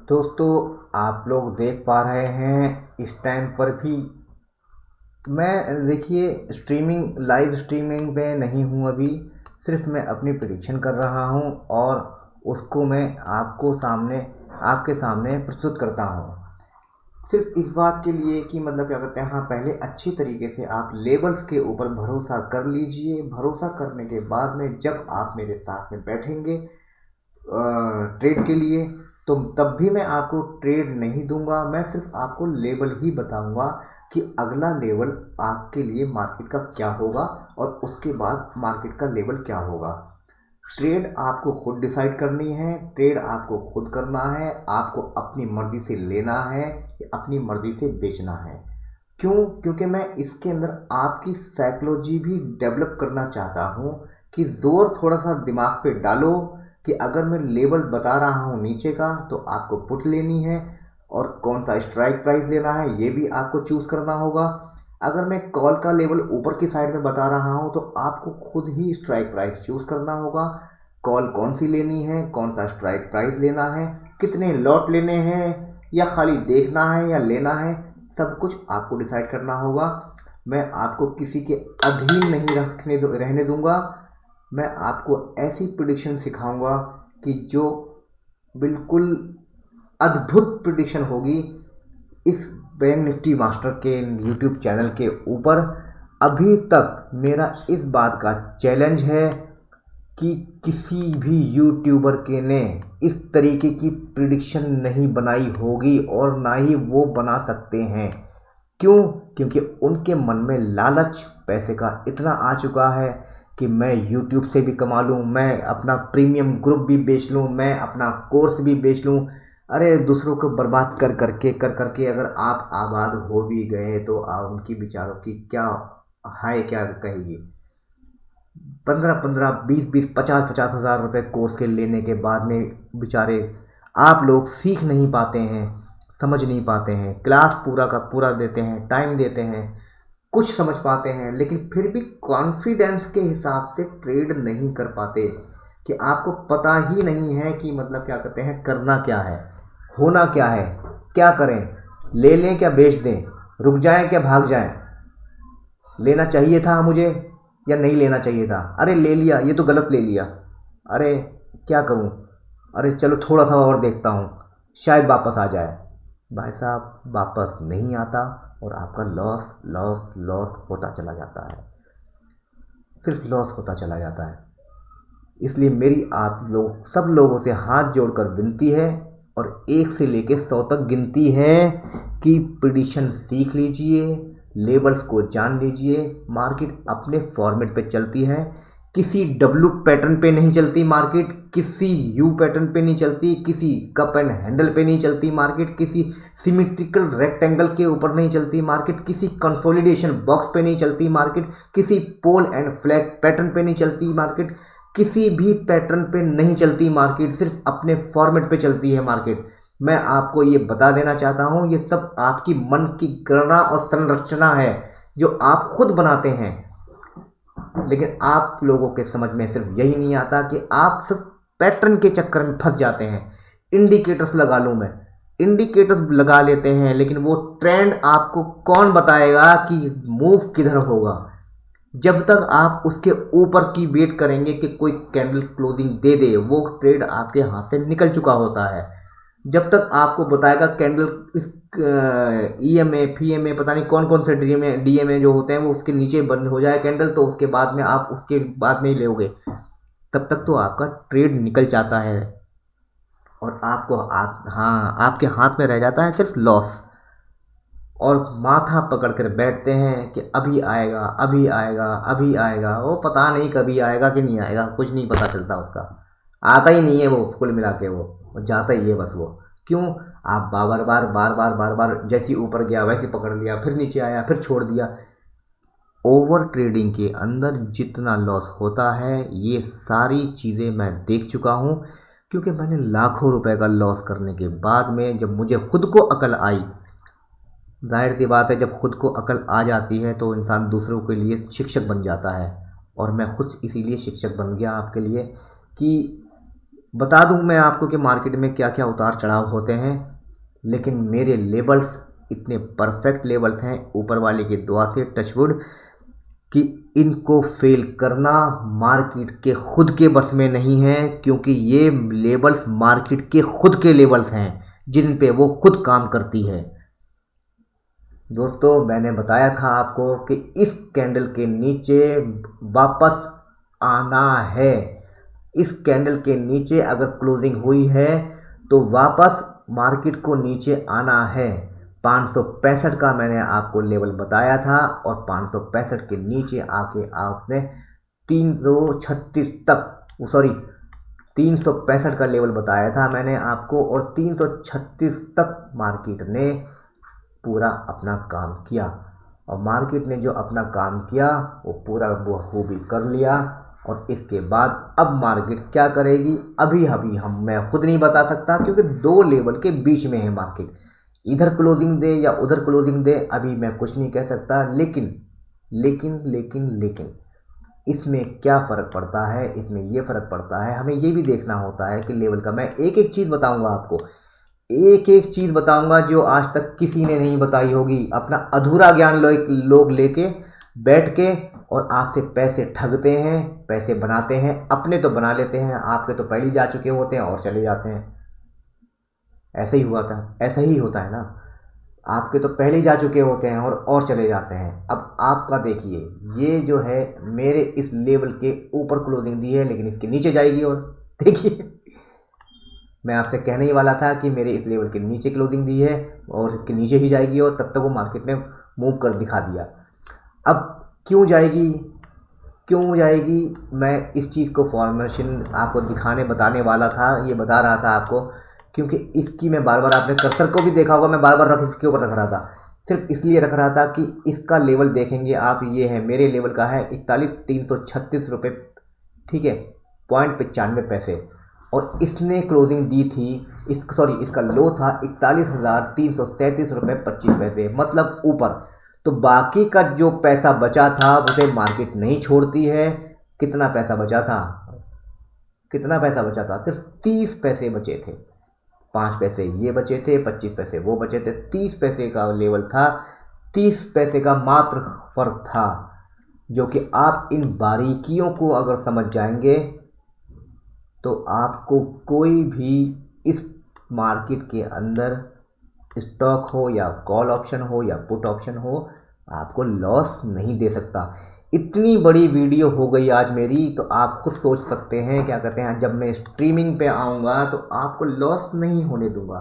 दोस्तों, आप लोग देख पा रहे हैं इस टाइम पर भी मैं देखिए स्ट्रीमिंग लाइव स्ट्रीमिंग पे नहीं हूँ अभी। सिर्फ मैं अपनी प्रिडिक्शन कर रहा हूँ और उसको मैं आपके सामने प्रस्तुत करता हूँ। सिर्फ इस बात के लिए कि मतलब क्या कहते हैं, हाँ, पहले अच्छी तरीके से आप लेबल्स के ऊपर भरोसा कर लीजिए। भरोसा करने के बाद में जब आप मेरे साथ में बैठेंगे ट्रेड के लिए, तो तब भी मैं आपको ट्रेड नहीं दूंगा। मैं सिर्फ आपको लेवल ही बताऊंगा कि अगला लेवल आपके लिए मार्केट का क्या होगा और उसके बाद मार्केट का लेवल क्या होगा। ट्रेड आपको खुद डिसाइड करनी है, ट्रेड आपको खुद करना है। आपको अपनी मर्जी से लेना है या अपनी मर्जी से बेचना है। क्यों? क्योंकि मैं इसके अंदर आपकी साइकोलॉजी भी डेवलप करना चाहता हूँ कि जोर थोड़ा सा दिमाग पे डालो कि अगर मैं लेवल बता रहा हूँ नीचे का तो आपको पुट लेनी है और कौन सा स्ट्राइक प्राइस लेना है ये भी आपको चूज करना होगा। अगर मैं कॉल का लेवल ऊपर की साइड में बता रहा हूँ तो आपको खुद ही स्ट्राइक प्राइस चूज करना होगा। कॉल कौन सी लेनी है, कौन सा स्ट्राइक प्राइस लेना है, कितने लॉट लेने हैं या खाली देखना है या लेना है, सब कुछ आपको डिसाइड करना होगा। मैं आपको किसी के अधीन नहीं रहने दूंगा। मैं आपको ऐसी प्रिडिक्शन सिखाऊंगा कि जो बिल्कुल अद्भुत प्रिडिक्शन होगी। इस बैंक निफ्टी मास्टर के यूट्यूब चैनल के ऊपर अभी तक मेरा इस बात का चैलेंज है कि किसी भी यूट्यूबर के ने इस तरीके की प्रिडिक्शन नहीं बनाई होगी और ना ही वो बना सकते हैं। क्यों? क्योंकि उनके मन में लालच पैसे का इतना आ चुका है कि मैं यूट्यूब से भी कमा लूँ, मैं अपना प्रीमियम ग्रुप भी बेच लूँ, मैं अपना कोर्स भी बेच लूँ। अरे दूसरों को बर्बाद कर करके अगर आप आबाद हो भी गए तो आप उनकी बेचारों की क्या हाय क्या कहेगी। 15-15, 20-20, 50-50 हज़ार रुपये कोर्स के लेने के बाद में बेचारे आप लोग सीख नहीं पाते हैं, समझ नहीं पाते हैं। क्लास पूरा का पूरा देते हैं, टाइम देते हैं, कुछ समझ पाते हैं, लेकिन फिर भी कॉन्फिडेंस के हिसाब से ट्रेड नहीं कर पाते कि आपको पता ही नहीं है कि मतलब क्या कहते हैं, करना क्या है, होना क्या है, क्या करें, ले लें क्या बेच दें, रुक जाएं क्या भाग जाएं, लेना चाहिए था मुझे या नहीं लेना चाहिए था, अरे ले लिया ये तो गलत ले लिया, अरे क्या करूं, अरे चलो थोड़ा सा और देखता हूं शायद वापस आ जाए। भाई साहब वापस नहीं आता और आपका लॉस लॉस लॉस होता चला जाता है, सिर्फ लॉस होता चला जाता है। इसलिए मेरी आप लोग सब लोगों से हाथ जोड़कर विनती है और 1 से लेकर 100 तक गिनती है कि प्रिडिक्शन सीख लीजिए, लेबल्स को जान लीजिए। मार्केट अपने फॉर्मेट पे चलती है, किसी डब्ल्यू पैटर्न पे नहीं चलती मार्केट, किसी यू पैटर्न पे नहीं चलती, किसी कप एंड हैंडल पे नहीं चलती मार्केट, किसी सिमेट्रिकल रेक्टेंगल के ऊपर नहीं चलती मार्केट, किसी कंसोलिडेशन बॉक्स पे नहीं चलती मार्केट, किसी पोल एंड फ्लैग पैटर्न पे नहीं चलती मार्केट, किसी भी पैटर्न पे नहीं चलती मार्केट, सिर्फ अपने फॉर्मेट पे चलती है मार्केट। मैं आपको ये बता देना चाहता हूँ, ये सब आपकी मन की गणना और संरचना है जो आप खुद बनाते हैं। लेकिन आप लोगों के समझ में सिर्फ यही नहीं आता कि आप सिर्फ पैटर्न के चक्कर में फंस जाते हैं। इंडिकेटर्स लगा लूँ मैं, इंडिकेटर्स लगा लेते हैं, लेकिन वो ट्रेंड आपको कौन बताएगा कि मूव किधर होगा। जब तक आप उसके ऊपर की वेट करेंगे कि कोई कैंडल क्लोजिंग दे दे, वो ट्रेड आपके हाथ से निकल चुका होता है। जब तक आपको बताएगा कैंडल इस ईएमए फीएमए पता नहीं कौन कौन से डीएमए जो होते हैं वो उसके नीचे बंद हो जाए कैंडल, तो उसके बाद में आप उसके बाद में ही लोगे, तब तक तो आपका ट्रेड निकल जाता है और हाँ, आपके हाथ में रह जाता है सिर्फ लॉस। और माथा पकड़ कर बैठते हैं कि अभी आएगा अभी आएगा अभी आएगा। वो पता नहीं कभी आएगा कि नहीं आएगा, कुछ नहीं पता चलता उसका, आता ही नहीं है वो, कुल मिला के वो जाता ही है बस वो। क्यों? आप बार बार जैसे ऊपर गया वैसे पकड़ लिया, फिर नीचे आया फिर छोड़ दिया। ओवर ट्रेडिंग के अंदर जितना लॉस होता है ये सारी चीज़ें मैं देख चुका हूँ, क्योंकि मैंने लाखों रुपए का लॉस करने के बाद में जब मुझे खुद को अकल आई, जाहिर सी बात है जब खुद को अकल आ जाती है तो इंसान दूसरों के लिए शिक्षक बन जाता है। और मैं खुद इसीलिए शिक्षक बन गया आपके लिए कि बता दूं मैं आपको कि मार्केट में क्या क्या उतार चढ़ाव होते हैं, लेकिन मेरे लेवल्स इतने परफेक्ट लेवल्स हैं ऊपर वाले की दुआ से, टचवुड, कि इनको फेल करना मार्केट के खुद के बस में नहीं है, क्योंकि ये लेवल्स मार्केट के खुद के लेवल्स हैं जिन पे वो खुद काम करती है। दोस्तों, मैंने बताया था आपको कि इस कैंडल के नीचे वापस आना है। इस कैंडल के नीचे अगर क्लोजिंग हुई है तो वापस मार्केट को नीचे आना है। 565 का मैंने आपको लेवल बताया था और 565 के नीचे आके आपने 336 तक, सॉरी 365 का लेवल बताया था मैंने आपको, और 336 तक मार्केट ने पूरा अपना काम किया। और मार्केट ने जो अपना काम किया वो पूरा बखूबी कर लिया। और इसके बाद अब मार्केट क्या करेगी अभी अभी मैं खुद नहीं बता सकता, क्योंकि दो लेवल के बीच में है मार्केट। इधर क्लोजिंग दे या उधर क्लोजिंग दे अभी मैं कुछ नहीं कह सकता। लेकिन लेकिन लेकिन लेकिन इसमें क्या फ़र्क पड़ता है, इसमें ये फ़र्क पड़ता है, हमें ये भी देखना होता है कि लेवल का, मैं एक एक चीज़ बताऊंगा आपको, एक एक चीज़ बताऊंगा जो आज तक किसी ने नहीं बताई होगी। अपना अधूरा ज्ञान लोग लेके बैठ के और आपसे पैसे ठगते हैं, पैसे बनाते हैं। अपने तो बना लेते हैं, आपके तो पहले ही जा चुके होते हैं और चले जाते हैं। ऐसा ही हुआ था, ऐसा ही होता है ना, आपके तो पहले ही जा चुके होते हैं और चले जाते हैं। अब आपका देखिए, ये जो है मेरे इस लेवल के ऊपर क्लोजिंग दी है, लेकिन इसके नीचे जाएगी। और देखिए, मैं आपसे कहने ही वाला था कि मेरे इस लेवल के नीचे क्लोजिंग दी है और इसके नीचे ही जाएगी, और तब तक वो मार्केट ने मूव कर दिखा दिया। अब क्यों जाएगी, क्यों जाएगी, मैं इस चीज़ को फॉर्मेशन आपको दिखाने बताने वाला था, ये बता रहा था आपको, क्योंकि इसकी मैं बार बार, आपने कर्सर को भी देखा होगा, मैं बार बार इसके ऊपर रख रहा था। सिर्फ इसलिए रख रहा था कि इसका लेवल देखेंगे आप, ये है मेरे लेवल का है 41,336 रुपये, ठीक है, 0.95 और इसने क्लोजिंग दी थी, इसका लो था 41,337 रुपये 25 मतलब ऊपर। तो बाकी का जो पैसा बचा था उसे मार्केट नहीं छोड़ती है। कितना पैसा बचा था, कितना पैसा बचा था, सिर्फ 30 पैसे बचे थे। 5 पैसे ये बचे थे, 25 पैसे वो बचे थे, 30 पैसे का लेवल था। 30 पैसे का मात्र फर्क था, जो कि आप इन बारीकियों को अगर समझ जाएंगे तो आपको कोई भी इस मार्केट के अंदर स्टॉक हो या कॉल ऑप्शन हो या पुट ऑप्शन हो, आपको लॉस नहीं दे सकता। इतनी बड़ी वीडियो हो गई आज मेरी, तो आप खुद सोच सकते हैं, क्या कहते हैं, जब मैं स्ट्रीमिंग पे आऊँगा तो आपको लॉस नहीं होने दूंगा।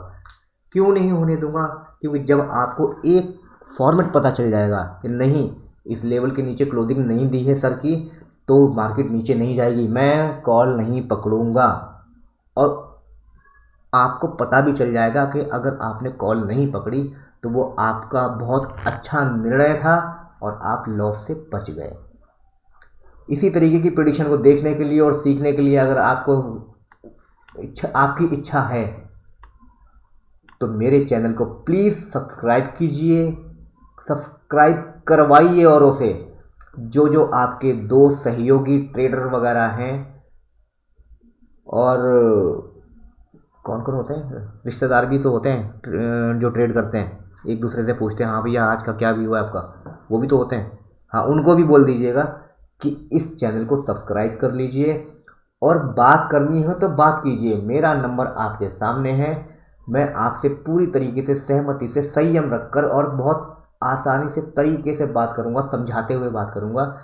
क्यों नहीं होने दूंगा, क्योंकि जब आपको एक फॉर्मेट पता चल जाएगा कि नहीं, इस लेवल के नीचे क्लोजिंग नहीं दी है सर की, तो मार्केट नीचे नहीं जाएगी, मैं कॉल नहीं पकड़ूंगा। और आपको पता भी चल जाएगा कि अगर आपने कॉल नहीं पकड़ी तो वो आपका बहुत अच्छा निर्णय था और आप लॉस से बच गए। इसी तरीके की प्रेडिक्शन को देखने के लिए और सीखने के लिए अगर आपकी इच्छा है तो मेरे चैनल को प्लीज़ सब्सक्राइब कीजिए, सब्सक्राइब करवाइए औरों से। जो जो आपके दोस्त सहयोगी ट्रेडर वगैरह हैं, और कौन कौन होते हैं, रिश्तेदार भी तो होते हैं जो ट्रेड करते हैं, एक दूसरे से पूछते हैं, हाँ भैया आज का क्या व्यू है आपका, वो भी तो होते हैं। हाँ, उनको भी बोल दीजिएगा कि इस चैनल को सब्सक्राइब कर लीजिए, और बात करनी हो तो बात कीजिए। मेरा नंबर आपके सामने है, मैं आपसे पूरी तरीके से सहमति से संयम रखकर और बहुत आसानी से तरीके से बात करूंगा, समझाते हुए बात करूंगा।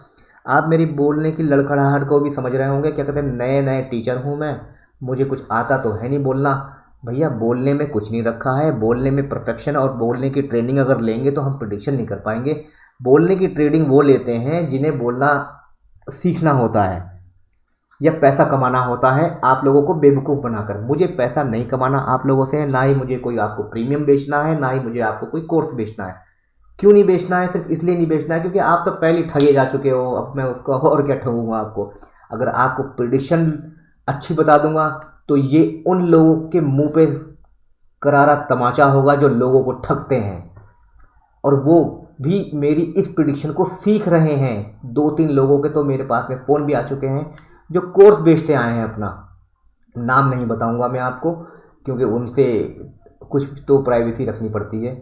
आप मेरी बोलने की लड़खड़ाहट को भी समझ रहे होंगे, क्या कहते हैं, नए नए टीचर हूं मैं, मुझे कुछ आता तो है नहीं बोलना। भैया, बोलने में कुछ नहीं रखा है, बोलने में परफेक्शन और बोलने की ट्रेनिंग अगर लेंगे तो हम प्रेडिक्शन नहीं कर पाएंगे। बोलने की ट्रेनिंग वो लेते हैं जिन्हें बोलना सीखना होता है या पैसा कमाना होता है, आप लोगों को बेवकूफ़ बनाकर। मुझे पैसा नहीं कमाना आप लोगों से है, ना ही मुझे कोई आपको प्रीमियम बेचना है, ना ही मुझे आपको कोई कोर्स बेचना है। क्यों नहीं बेचना है, सिर्फ इसलिए नहीं बेचना है क्योंकि आप तो पहले ठगे जा चुके हो। अब मैं उसको और क्या ठगूंगा आपको। अगर आपको प्रेडिक्शन अच्छी बता दूंगा तो ये उन लोगों के मुंह पे करारा तमाचा होगा जो लोगों को ठगते हैं, और वो भी मेरी इस प्रेडिक्शन को सीख रहे हैं। 2-3 लोगों के तो मेरे पास में फ़ोन भी आ चुके हैं जो कोर्स बेचते आए हैं अपना। नाम नहीं बताऊंगा मैं आपको, क्योंकि उनसे कुछ तो प्राइवेसी रखनी पड़ती है।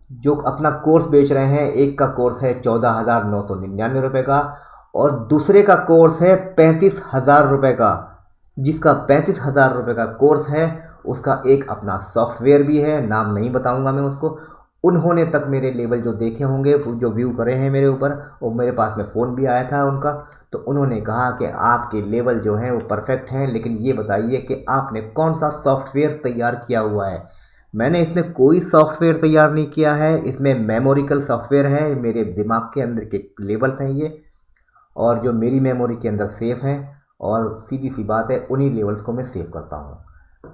जो अपना कोर्स बेच रहे हैं, एक का कोर्स है 14,999 रुपये का, और दूसरे का कोर्स है 35,000 रुपये का। जिसका 35,000 रुपये का कोर्स है उसका एक अपना सॉफ्टवेयर भी है, नाम नहीं बताऊंगा मैं उसको। उन्होंने तक मेरे लेवल जो देखे होंगे, जो व्यू करे हैं मेरे ऊपर, और मेरे पास में फ़ोन भी आया था उनका, तो उन्होंने कहा कि आपके लेवल जो हैं वो परफेक्ट हैं, लेकिन ये बताइए कि आपने कौन सा सॉफ्टवेयर तैयार किया हुआ है। मैंने इसमें कोई सॉफ्टवेयर तैयार नहीं किया है, इसमें मेमोरिकल सॉफ्टवेयर है, मेरे दिमाग के अंदर के लेवल्स हैं ये, और जो मेरी मेमोरी के अंदर सेव हैं, और सीधी सी बात है उन्हीं लेवल्स को मैं सेव करता हूँ।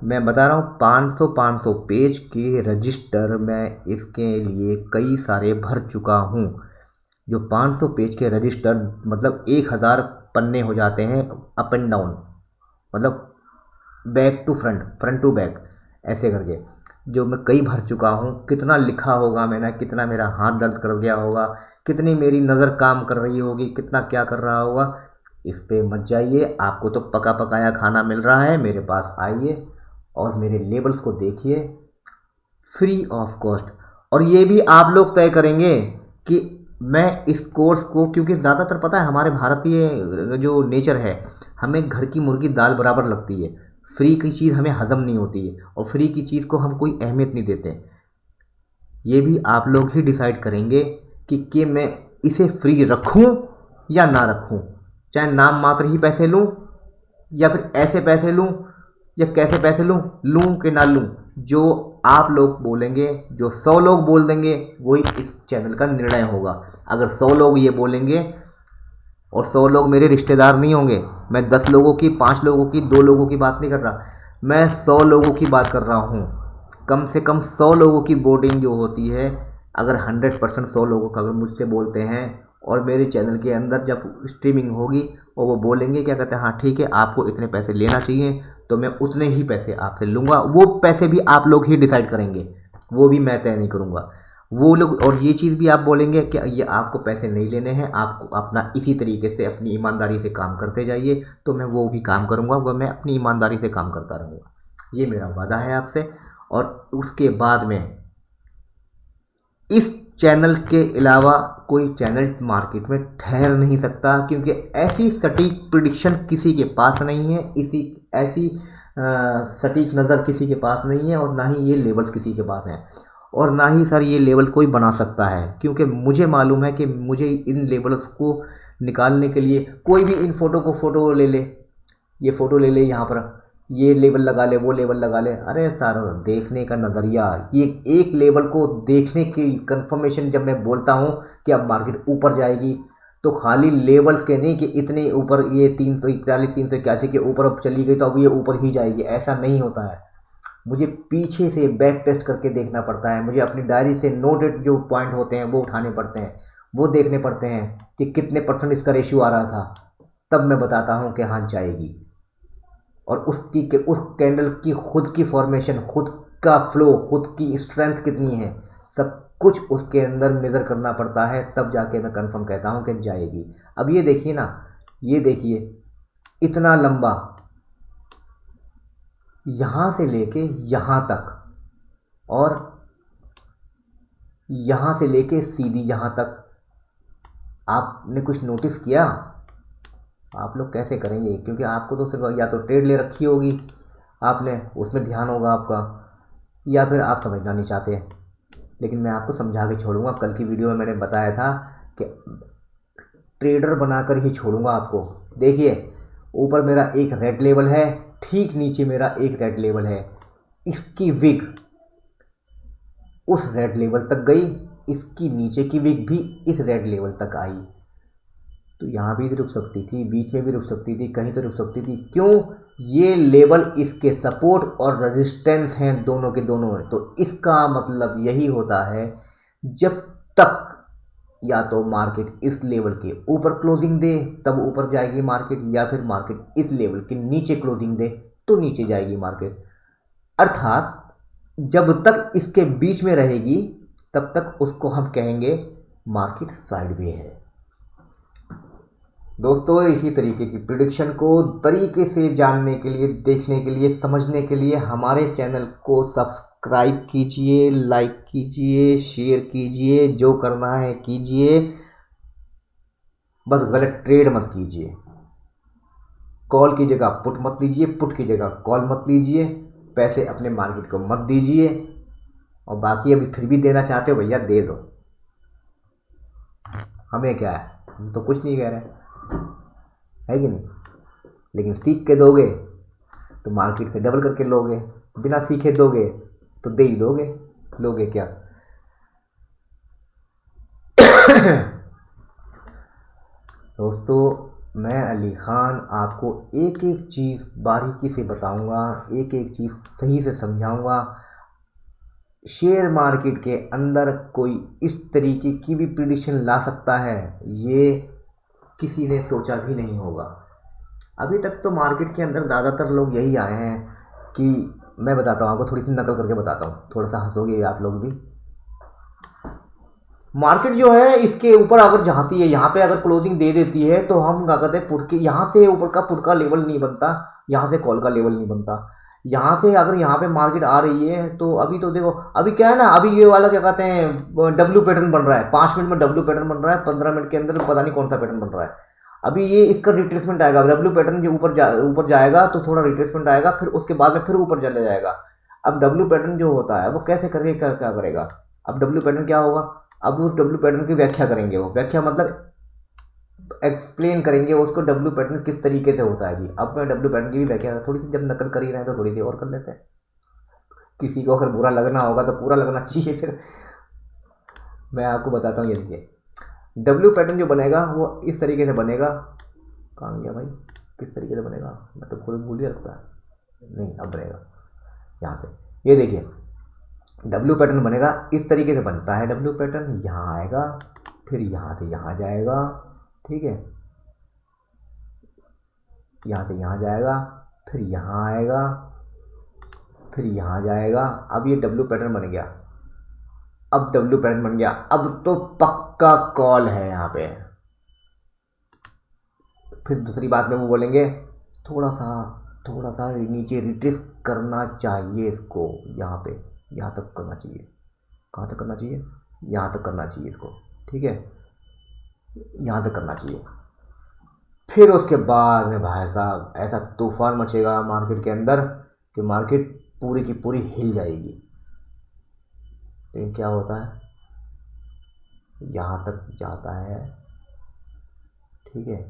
मैं बता रहा हूँ 500 पेज के रजिस्टर मैं इसके लिए कई सारे भर चुका हूँ। जो 500 पेज के रजिस्टर मतलब 1000 पन्ने हो जाते हैं अप एंड डाउन, मतलब back to front, front to back, ऐसे करके जो मैं कई भर चुका हूँ। कितना लिखा होगा मैंने, कितना मेरा हाथ दर्द कर गया होगा, कितनी मेरी नज़र काम कर रही होगी, कितना क्या कर रहा होगा। इस पे मत जाइए, आपको तो पका पकाया खाना मिल रहा है। मेरे पास आइए और मेरे लेबल्स को देखिए फ्री ऑफ कॉस्ट। और ये भी आप लोग तय करेंगे कि मैं इस कोर्स को, क्योंकि ज़्यादातर पता है हमारे भारतीय जो नेचर है, हमें घर की मुर्गी दाल बराबर लगती है। फ्री की चीज़ हमें हज़म नहीं होती है, और फ्री की चीज़ को हम कोई अहमियत नहीं देते। ये भी आप लोग ही डिसाइड करेंगे कि मैं इसे फ्री रखूं या ना रखूं, चाहे नाम मात्र ही पैसे लूं, या फिर ऐसे पैसे लूं, या कैसे पैसे लूं, लूं कि ना लूं। जो आप लोग बोलेंगे, जो 100 लोग बोल देंगे, वही इस चैनल का निर्णय होगा। अगर 100 लोग ये बोलेंगे, और 100 लोग मेरे रिश्तेदार नहीं होंगे, मैं 10 लोगों की, 5 लोगों की, 2 लोगों की बात नहीं कर रहा, मैं 100 लोगों की बात कर रहा हूँ। कम से कम 100 लोगों की वोटिंग जो होती है, अगर 100% 100 लोगों का अगर मुझसे बोलते हैं, और मेरे चैनल के अंदर जब स्ट्रीमिंग होगी और वो बोलेंगे, क्या कहते हैं, हाँ ठीक है आपको इतने पैसे लेना चाहिए, तो मैं उतने ही पैसे आपसे लूँगा। वो पैसे भी आप लोग ही डिसाइड करेंगे, वो भी मैं तय नहीं करूँगा। वो लोग, और ये चीज़ भी आप बोलेंगे कि ये आपको पैसे नहीं लेने हैं, आपको अपना इसी तरीके से अपनी ईमानदारी से काम करते जाइए, तो मैं वो भी काम करूँगा, वो मैं अपनी ईमानदारी से काम करता रहूँगा। ये मेरा वादा है आपसे। और उसके बाद में इस चैनल के अलावा कोई चैनल मार्केट में ठहर नहीं सकता, क्योंकि ऐसी सटीक प्रिडिक्शन किसी के पास नहीं है, इसी ऐसी सटीक नज़र किसी के पास नहीं है, और ना ही ये लेवल्स किसी के पास हैं, और ना ही सर ये लेवल कोई बना सकता है। क्योंकि मुझे मालूम है कि मुझे इन लेवल्स को निकालने के लिए कोई भी इन फ़ोटो को फ़ोटो ले ले, ये फ़ोटो ले ले, यहाँ पर ये लेवल लगा ले, वो लेवल लगा ले। अरे सर, देखने का नज़रिया, ये एक लेवल को देखने की कंफर्मेशन जब मैं बोलता हूँ कि अब मार्केट ऊपर जाएगी, तो खाली लेवल्स के नहीं कि इतने ऊपर, ये 341 381 के ऊपर अब चली गई तो अब ये ऊपर ही जाएगी, ऐसा नहीं होता है। मुझे पीछे से बैक टेस्ट करके देखना पड़ता है, मुझे अपनी डायरी से नोटेड जो पॉइंट होते हैं वो उठाने पड़ते हैं, वो देखने पड़ते हैं कि कितने परसेंट इसका रेशियो आ रहा था, तब मैं बताता हूँ कि हाँ जाएगी। और उसकी के उस कैंडल की खुद की फॉर्मेशन, खुद का फ्लो, खुद की स्ट्रेंथ कितनी है, सब कुछ उसके अंदर मेज़र करना पड़ता है, तब जाके मैं कंफर्म कहता हूँ कि जाएगी। अब ये देखिए ना, ये देखिए इतना लंबा, यहाँ से लेके यहाँ तक, और यहाँ से लेके सीधी यहाँ तक, आपने कुछ नोटिस किया? आप लोग कैसे करेंगे? क्योंकि आपको तो सिर्फ या तो ट्रेड ले रखी होगी आपने, उसमें ध्यान होगा आपका, या फिर आप समझना नहीं चाहते। लेकिन मैं आपको समझा के छोड़ूंगा। कल की वीडियो में मैंने बताया था कि ट्रेडर बनाकर ही छोड़ूंगा आपको। देखिए, ऊपर मेरा एक रेड लेवल है, ठीक नीचे मेरा एक रेड लेवल है, इसकी विग उस रेड लेवल तक गई, इसकी नीचे की विग भी इस रेड लेवल तक आई, तो यहाँ भी रुक सकती थी, बीच में भी रुक सकती थी, कहीं तो रुक सकती थी। क्यों? ये लेवल इसके सपोर्ट और रेजिस्टेंस हैं दोनों के दोनों। तो इसका मतलब यही होता है, जब तक या तो मार्केट इस लेवल के ऊपर क्लोजिंग दे तब ऊपर जाएगी मार्केट, या फिर मार्केट इस लेवल के नीचे क्लोजिंग दे तो नीचे जाएगी मार्केट। अर्थात जब तक इसके बीच में रहेगी तब तक उसको हम कहेंगे मार्केट साइडवे है। दोस्तों इसी तरीके की प्रिडिक्शन को तरीके से जानने के लिए, देखने के लिए, समझने के लिए हमारे चैनल को सब्सक्राइब कीजिए, लाइक कीजिए, शेयर कीजिए, जो करना है कीजिए, बस गलत ट्रेड मत कीजिए। कॉल की जगह पुट मत लीजिए, पुट की जगह कॉल मत लीजिए, पैसे अपने मार्केट को मत दीजिए। और बाकी अभी फिर भी देना चाहते हो भैया दे दो, हमें क्या है, हम तो कुछ नहीं कह रहे, है कि नहीं। लेकिन सीख के दोगे तो मार्केट से डबल करके लोगे, बिना सीखे दोगे तो दे ही दोगे, लोगे क्या। दोस्तों मैं अली खान आपको एक एक चीज़ बारीकी से बताऊंगा, एक एक चीज़ सही से समझाऊंगा। शेयर मार्केट के अंदर कोई इस तरीके की भी प्रिडिक्शन ला सकता है, ये किसी ने सोचा भी नहीं होगा। अभी तक तो मार्केट के अंदर ज़्यादातर लोग यही आए हैं कि मैं बताता हूँ आपको, थोड़ी सी नकल करके बताता हूँ, थोड़ा सा हंसोगे आप लोग भी। मार्केट जो है इसके ऊपर अगर जाती है, यहाँ पे अगर क्लोजिंग दे देती है तो हम क्या कहते हैं, पुट के यहाँ से ऊपर का पुट का लेवल नहीं बनता, यहाँ से कॉल का लेवल नहीं बनता। यहाँ से अगर यहाँ पे मार्केट आ रही है तो अभी तो देखो, अभी क्या है ना, अभी ये वाला क्या कहते हैं डब्ल्यू पैटर्न बन रहा है, 5 मिनट में डब्ल्यू पैटर्न बन रहा है, 15 मिनट के अंदर पता नहीं कौन सा पैटर्न बन रहा है। अभी ये इसका रिट्रेसमेंट आएगा, डब्ल्यू पैटर्न जो ऊपर जाएगा तो थोड़ा रिट्रेसमेंट आएगा, फिर उसके बाद में फिर ऊपर चला जाएगा। अब डब्ल्यू पैटर्न जो होता है वो कैसे करके क्या करेगा, अब डब्ल्यू पैटर्न क्या होगा, अब उस डब्ल्यू पैटर्न की व्याख्या करेंगे, वो व्याख्या मतलब एक्सप्लेन करेंगे उसको, डब्ल्यू पैटर्न किस तरीके से होता है जी। अब मैं डब्ल्यू पैटर्न की भी व्याख्या, थोड़ी सी जब नकल कर ही रहे हैं तो थोड़ी सी और कर लेते हैं, किसी को अगर बुरा लगना होगा तो पूरा लगना चाहिए। फिर मैं आपको बताता हूँ, ये देखिए डब्ल्यू पैटर्न जो बनेगा वो इस तरीके से बनेगा। कहाँ गया भाई, किस तरीके से बनेगा, मैं तो खुद भूल ही रखता है, नहीं अब बनेगा यहाँ से। ये देखिए डब्ल्यू पैटर्न बनेगा, इस तरीके से बनता है डब्ल्यू पैटर्न। यहाँ आएगा, फिर यहाँ से यहाँ जाएगा, ठीक है, यहाँ से यहाँ जाएगा, फिर यहाँ आएगा, फिर यहाँ जाएगा। अब ये डब्ल्यू पैटर्न बन गया, अब डब्ल्यू पैटर्न बन गया, अब तो पक्का कॉल है यहाँ पे। फिर दूसरी बात में वो बोलेंगे थोड़ा सा नीचे रिट्रेस करना चाहिए इसको, यहाँ पे यहाँ तक करना चाहिए, कहाँ तक करना चाहिए, यहाँ तक करना चाहिए इसको, ठीक है, यहाँ तक करना चाहिए। फिर उसके बाद में भाई साहब ऐसा तूफान मचेगा मार्केट के अंदर कि मार्केट पूरी की पूरी हिल जाएगी। लेकिन क्या होता है, यहाँ तक जाता है, ठीक है,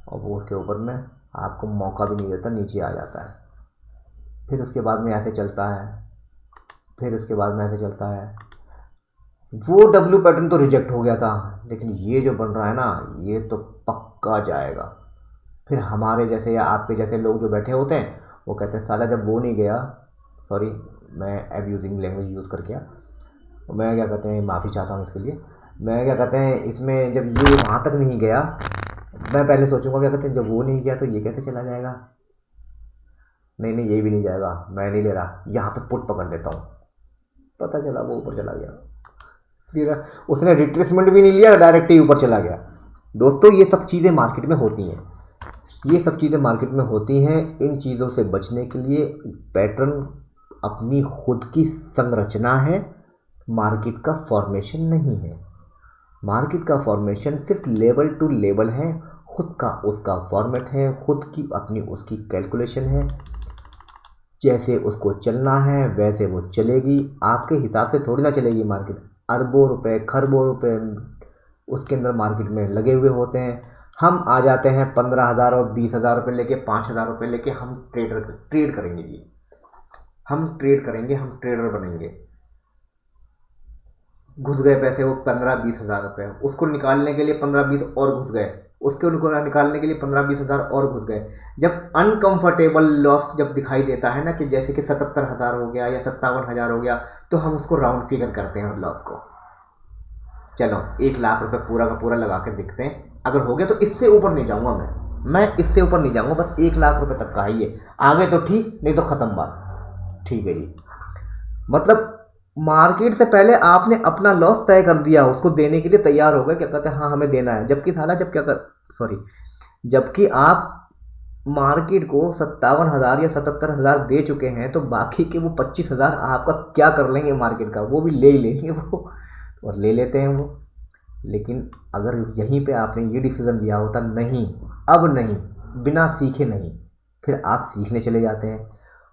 और वो उसके ऊपर में आपको मौका भी नहीं देता, नीचे आ जाता है। फिर उसके बाद में ऐसे चलता है, फिर उसके बाद में ऐसे चलता है। वो डब्ल्यू पैटर्न तो रिजेक्ट हो गया था, लेकिन ये जो बन रहा है ना, ये तो पक्का जाएगा। फिर हमारे जैसे या आपके जैसे लोग जो बैठे होते हैं वो कहते हैं साला जब वो नहीं गया, सॉरी मैं एब्यूजिंग लैंग्वेज यूज़ कर गया, मैं क्या कहते हैं, माफ़ी चाहता हूँ इसके लिए। मैं क्या कहते हैं, इसमें जब ये वहाँ तक नहीं गया, मैं पहले सोचूंगा क्या कहते हैं जब वो नहीं गया तो ये कैसे चला जाएगा, नहीं ये भी नहीं जाएगा, मैं नहीं ले रहा, यहाँ पे पुट पकड़ लेता हूँ। पता चला वो ऊपर चला गया, फिर उसने रिट्रेसमेंट भी नहीं लिया, डायरेक्ट ही ऊपर चला गया। दोस्तों ये सब चीज़ें मार्केट में होती हैं, ये सब चीज़ें मार्केट में होती हैं। इन चीज़ों से बचने के लिए पैटर्न अपनी खुद की संरचना है, मार्केट का फॉर्मेशन नहीं है। मार्केट का फॉर्मेशन सिर्फ लेवल टू लेवल है, खुद का उसका फॉर्मेट है, खुद की अपनी उसकी कैलकुलेशन है। जैसे उसको चलना है वैसे वो चलेगी, आपके हिसाब से थोड़ी ना चलेगी मार्केट। अरबों रुपए, खरबों रुपए उसके अंदर मार्केट में लगे हुए होते हैं। हम आ जाते हैं 15,000 और 20,000 रुपये लेके, 5,000 रुपये लेके हम ट्रेड करेंगे जी, हम ट्रेड करेंगे, हम ट्रेडर बनेंगे। घुस गए पैसे वो 15-20 हज़ार रुपये, उसको निकालने के लिए 15-20 और घुस गए, उसके उनको निकालने के लिए 15-20 हज़ार और घुस गए। जब अनकंफर्टेबल लॉस जब दिखाई देता है ना, कि जैसे कि 77,000 हो गया या 57,000 हो गया, तो हम उसको राउंड फिगर करते हैं लॉस को। चलो 1 लाख रुपए पूरा का पूरा लगा के देखते हैं, अगर हो गया तो इससे ऊपर नहीं जाऊंगा मैं इससे ऊपर नहीं जाऊंगा, बस 1 लाख रुपए तक का ही है, आगे तो ठीक, नहीं तो खत्म बात। ठीक है जी, मतलब मार्केट से पहले आपने अपना लॉस तय कर दिया, उसको देने के लिए तैयार हो गए, क्या कहते हैं हाँ हमें देना है, जबकि साला जब क्या कर सॉरी जबकि आप मार्केट को 57,000 या 77,000 दे चुके हैं, तो बाकी के वो 25,000 आपका क्या कर लेंगे मार्केट का, वो भी ले ही लेंगे वो, और ले लेते हैं वो। लेकिन अगर यहीं पे आपने ये डिसीज़न लिया होता, नहीं अब नहीं, बिना सीखे नहीं, फिर आप सीखने चले जाते हैं,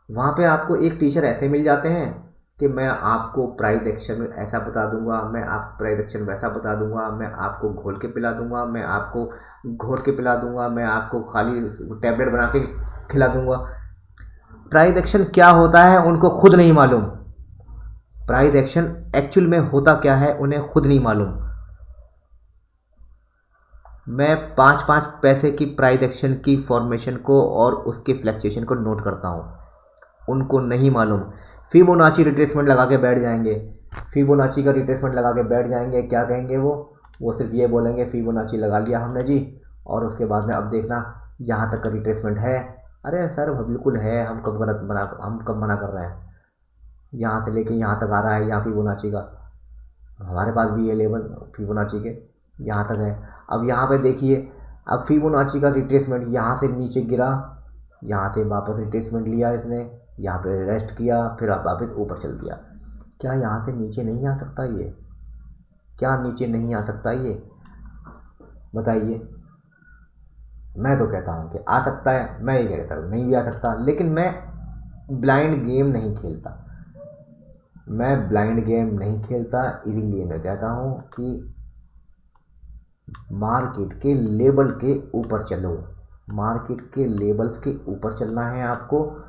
वहाँ पे आपको एक टीचर ऐसे मिल जाते हैं कि मैं आपको प्राइस एक्शन ऐसा बता दूंगा, मैं आपको प्राइस एक्शन वैसा बता दूंगा, मैं आपको घोल के पिला दूंगा, मैं आपको घोल के पिला दूंगा, मैं आपको खाली टैबलेट बना के खिला दूंगा। प्राइस एक्शन क्या होता है उनको खुद नहीं मालूम। प्राइस एक्शन एक्चुअल में होता क्या है उन्हें खुद नहीं मालूम। मैं 5-5 पैसे की प्राइस एक्शन की फॉर्मेशन को और उसके फ्लक्चुएशन को नोट करता हूँ, उनको नहीं मालूम। फिबोनाची रिट्रेसमेंट लगा के बैठ जाएंगे, फिबोनाची का रिट्रेसमेंट लगा के बैठ जाएंगे, क्या कहेंगे वो सिर्फ ये बोलेंगे फिबोनाची लगा लिया हमने जी, और उसके बाद में अब देखना यहाँ तक का रिट्रेसमेंट है। अरे सर बिल्कुल है, हम कब मना कर रहे हैं, यहाँ से लेके यहाँ तक आ रहा है, यहाँ फिबोनाची का हमारे पास भी ये लेवल फिबोनाची के यहाँ तक है। अब यहाँ पे देखिए, अब फिबोनाची का रिट्रेसमेंट यहाँ से नीचे गिरा, यहाँ से वापस रिट्रेसमेंट लिया इसने, यहाँ पे रेस्ट किया, फिर अब वापस ऊपर चल दिया। क्या यहाँ से नीचे नहीं आ सकता ये? क्या नीचे नहीं आ सकता ये? बताइए। मैं तो कहता हूँ कि आ सकता है, मैं ये कहता हूँ नहीं भी आ सकता, लेकिन मैं ब्लाइंड गेम नहीं खेलता, मैं ब्लाइंड गेम नहीं खेलता। इसीलिए मैं कहता हूँ कि मार्केट के लेवल के ऊपर चलो, मार्केट के लेवल्स के ऊपर चलना है आपको।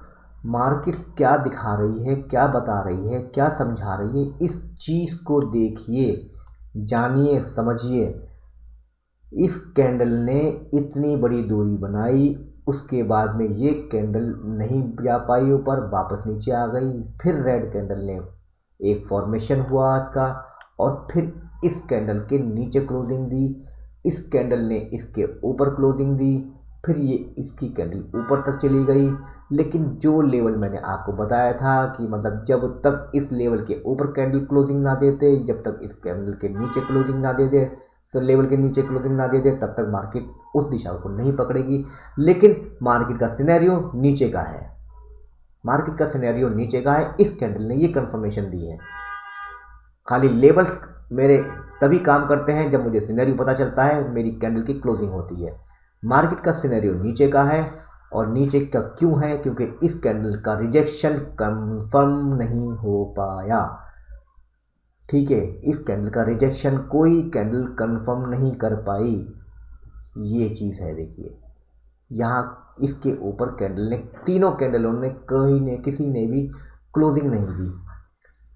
मार्केट क्या दिखा रही है, क्या बता रही है, क्या समझा रही है, इस चीज़ को देखिए, जानिए, समझिए। इस कैंडल ने इतनी बड़ी दूरी बनाई, उसके बाद में ये कैंडल नहीं जा पाई ऊपर, वापस नीचे आ गई, फिर रेड कैंडल ने एक फॉर्मेशन हुआ इसका, और फिर इस कैंडल के नीचे क्लोजिंग दी, इस कैंडल ने इसके ऊपर क्लोजिंग दी, फिर ये इसकी कैंडल ऊपर तक चली गई। लेकिन जो लेवल मैंने आपको बताया था कि मतलब जब तक इस लेवल के ऊपर कैंडल क्लोजिंग ना देते, जब तक इस कैंडल के नीचे क्लोजिंग ना दे दे, तो लेवल के नीचे क्लोजिंग ना दे दे, तब तक मार्केट उस दिशा को नहीं पकड़ेगी। लेकिन मार्केट का सिनेरियो नीचे का है, मार्केट का सिनेरियो नीचे का है, इस कैंडल ने ये कंफर्मेशन दी है। खाली लेवल्स मेरे तभी काम करते हैं जब मुझे सिनेरियो पता चलता है, मेरी कैंडल की क्लोजिंग होती है। मार्केट का सिनेरियो नीचे का है, और नीचे का क्यों है? क्योंकि इस कैंडल का रिजेक्शन कंफर्म नहीं हो पाया। ठीक है, इस कैंडल का रिजेक्शन कोई कैंडल कंफर्म नहीं कर पाई, ये चीज़ है। देखिए यहाँ इसके ऊपर कैंडल ने, तीनों कैंडलों ने किसी ने भी क्लोजिंग नहीं दी,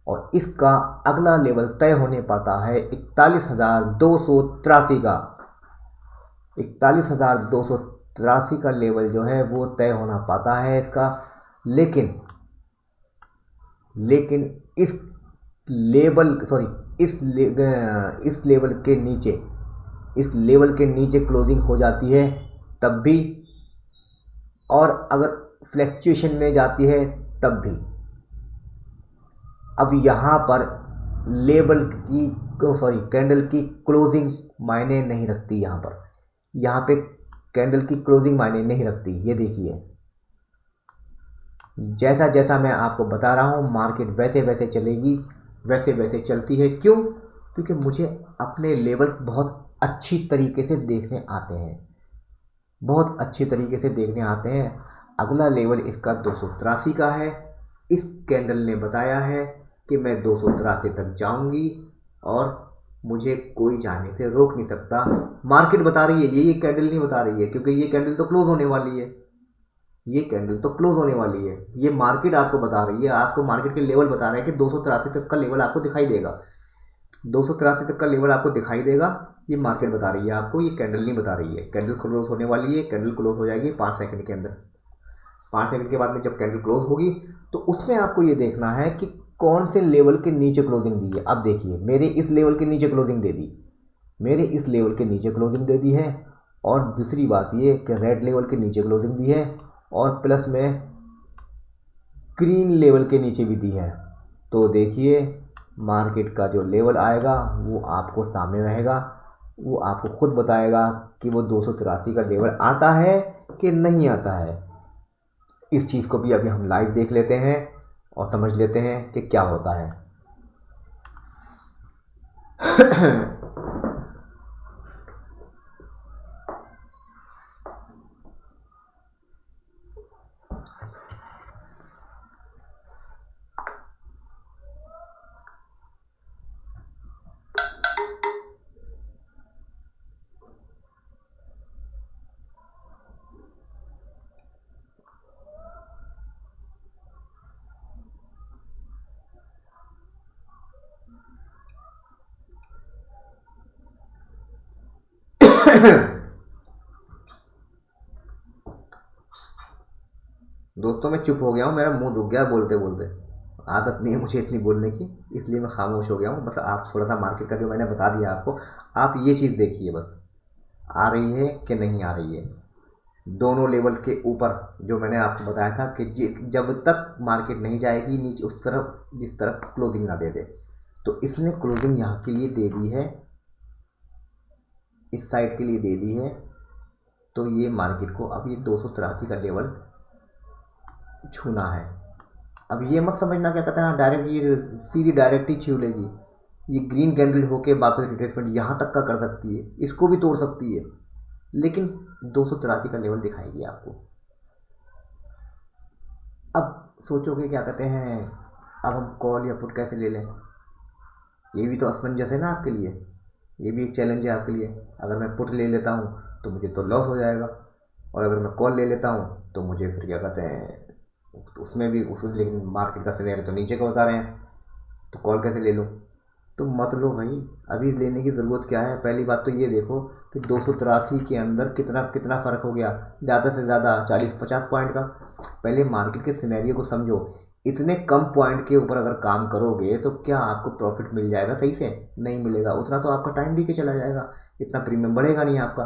और इसका अगला लेवल तय होने पाता है 41,283 का। 41,283 का लेवल जो है वो तय होना पाता है इसका। लेकिन इस लेवल सॉरी इस लेवल के नीचे, इस लेवल के नीचे क्लोजिंग हो जाती है तब भी, और अगर फ्लैक्चुएशन में जाती है तब भी। अब यहाँ पर लेवल की कैंडल की क्लोजिंग मायने नहीं रखती, यहाँ पे कैंडल की क्लोजिंग मायने नहीं रखती। ये देखिए, जैसा जैसा मैं आपको बता रहा हूँ मार्केट वैसे वैसे चलेगी, वैसे वैसे चलती है। क्यों? क्योंकि मुझे अपने लेवल बहुत अच्छी तरीके से देखने आते हैं, बहुत अच्छी तरीके से देखने आते हैं। अगला लेवल इसका 283 का है। इस कैंडल ने बताया है कि मैं 283 तक जाऊंगी, और मुझे कोई जाने से रोक नहीं सकता। मार्केट बता रही है, ये कैंडल नहीं बता रही है, क्योंकि ये कैंडल तो क्लोज होने वाली है, ये कैंडल तो क्लोज होने वाली है। ये मार्केट आपको बता रही है, आपको मार्केट के लेवल बता रहे हैं कि 283 तक का लेवल आपको दिखाई देगा, 283 तक का लेवल आपको दिखाई देगा। ये मार्केट बता रही है आपको, ये कैंडल नहीं बता रही है। कैंडल क्लोज होने वाली है, कैंडल क्लोज हो जाएगी 5 सेकंड के अंदर। 5 सेकंड के बाद में जब कैंडल क्लोज होगी, तो उसमें आपको ये देखना है कि कौन से लेवल के नीचे क्लोजिंग दी है। अब देखिए, मेरे इस लेवल के नीचे क्लोजिंग दे दी, मेरे इस लेवल के नीचे क्लोजिंग दे दी है, और दूसरी बात ये कि रेड लेवल के नीचे क्लोजिंग दी है, और प्लस में ग्रीन लेवल के नीचे भी दी है। तो देखिए मार्केट का जो लेवल आएगा वो आपको सामने रहेगा। वो आपको खुद बताएगा कि वो 283 का लेवल आता है कि नहीं आता है। इस चीज़ को भी अभी हम लाइव देख लेते हैं और समझ लेते हैं कि क्या होता है। दोस्तों मैं चुप हो गया हूँ, मेरा मुंह दुख गया बोलते बोलते। आदत नहीं है मुझे इतनी बोलने की, इसलिए मैं खामोश हो गया हूँ। बस आप थोड़ा सा मार्केट का जो मैंने बता दिया आपको, आप ये चीज़ देखिए बस, आ रही है कि नहीं आ रही है। दोनों लेवल के ऊपर जो मैंने आपको बताया था कि जब तक मार्केट नहीं जाएगी नीचे उस तरफ जिस तरफ क्लोजिंग ना दे दे, तो इसने क्लोजिंग यहाँ के लिए दे दी है, इस साइड के लिए दे दी है। तो ये मार्केट को अब ये 283 का लेवल छूना है। अब ये मत समझना क्या कहते हैं डायरेक्ट ये सीधी डायरेक्ट ही छू लेगी। ये ग्रीन कैंडल होके वापस रिट्रेसमेंट यहाँ तक का कर सकती है, इसको भी तोड़ सकती है, लेकिन 283 का लेवल दिखाएगी आपको। अब सोचोगे क्या कहते हैं, अब हम कॉल या पुट कैसे ले लें? ये भी तो असमंजस है ना आपके लिए, ये भी एक चैलेंज है आपके लिए। अगर मैं पुट ले लेता हूँ तो मुझे तो लॉस हो जाएगा, और अगर मैं कॉल ले लेता हूँ तो मुझे फिर क्या कहते हैं उसमें भी लेकिन मार्केट का सिनेरियो तो नीचे का बता रहे हैं, तो कॉल कैसे ले लो? तो मत लो भाई, अभी लेने की ज़रूरत क्या है? पहली बात तो ये देखो कि 283 के अंदर कितना कितना फ़र्क हो गया, ज़्यादा से ज़्यादा 40-50 पॉइंट का। पहले मार्केट के सिनेरियो को समझो। इतने कम पॉइंट के ऊपर अगर काम करोगे तो क्या आपको प्रॉफिट मिल जाएगा सही से? नहीं मिलेगा। उतना तो आपका टाइम भी के चला जाएगा, इतना प्रीमियम बढ़ेगा नहीं आपका।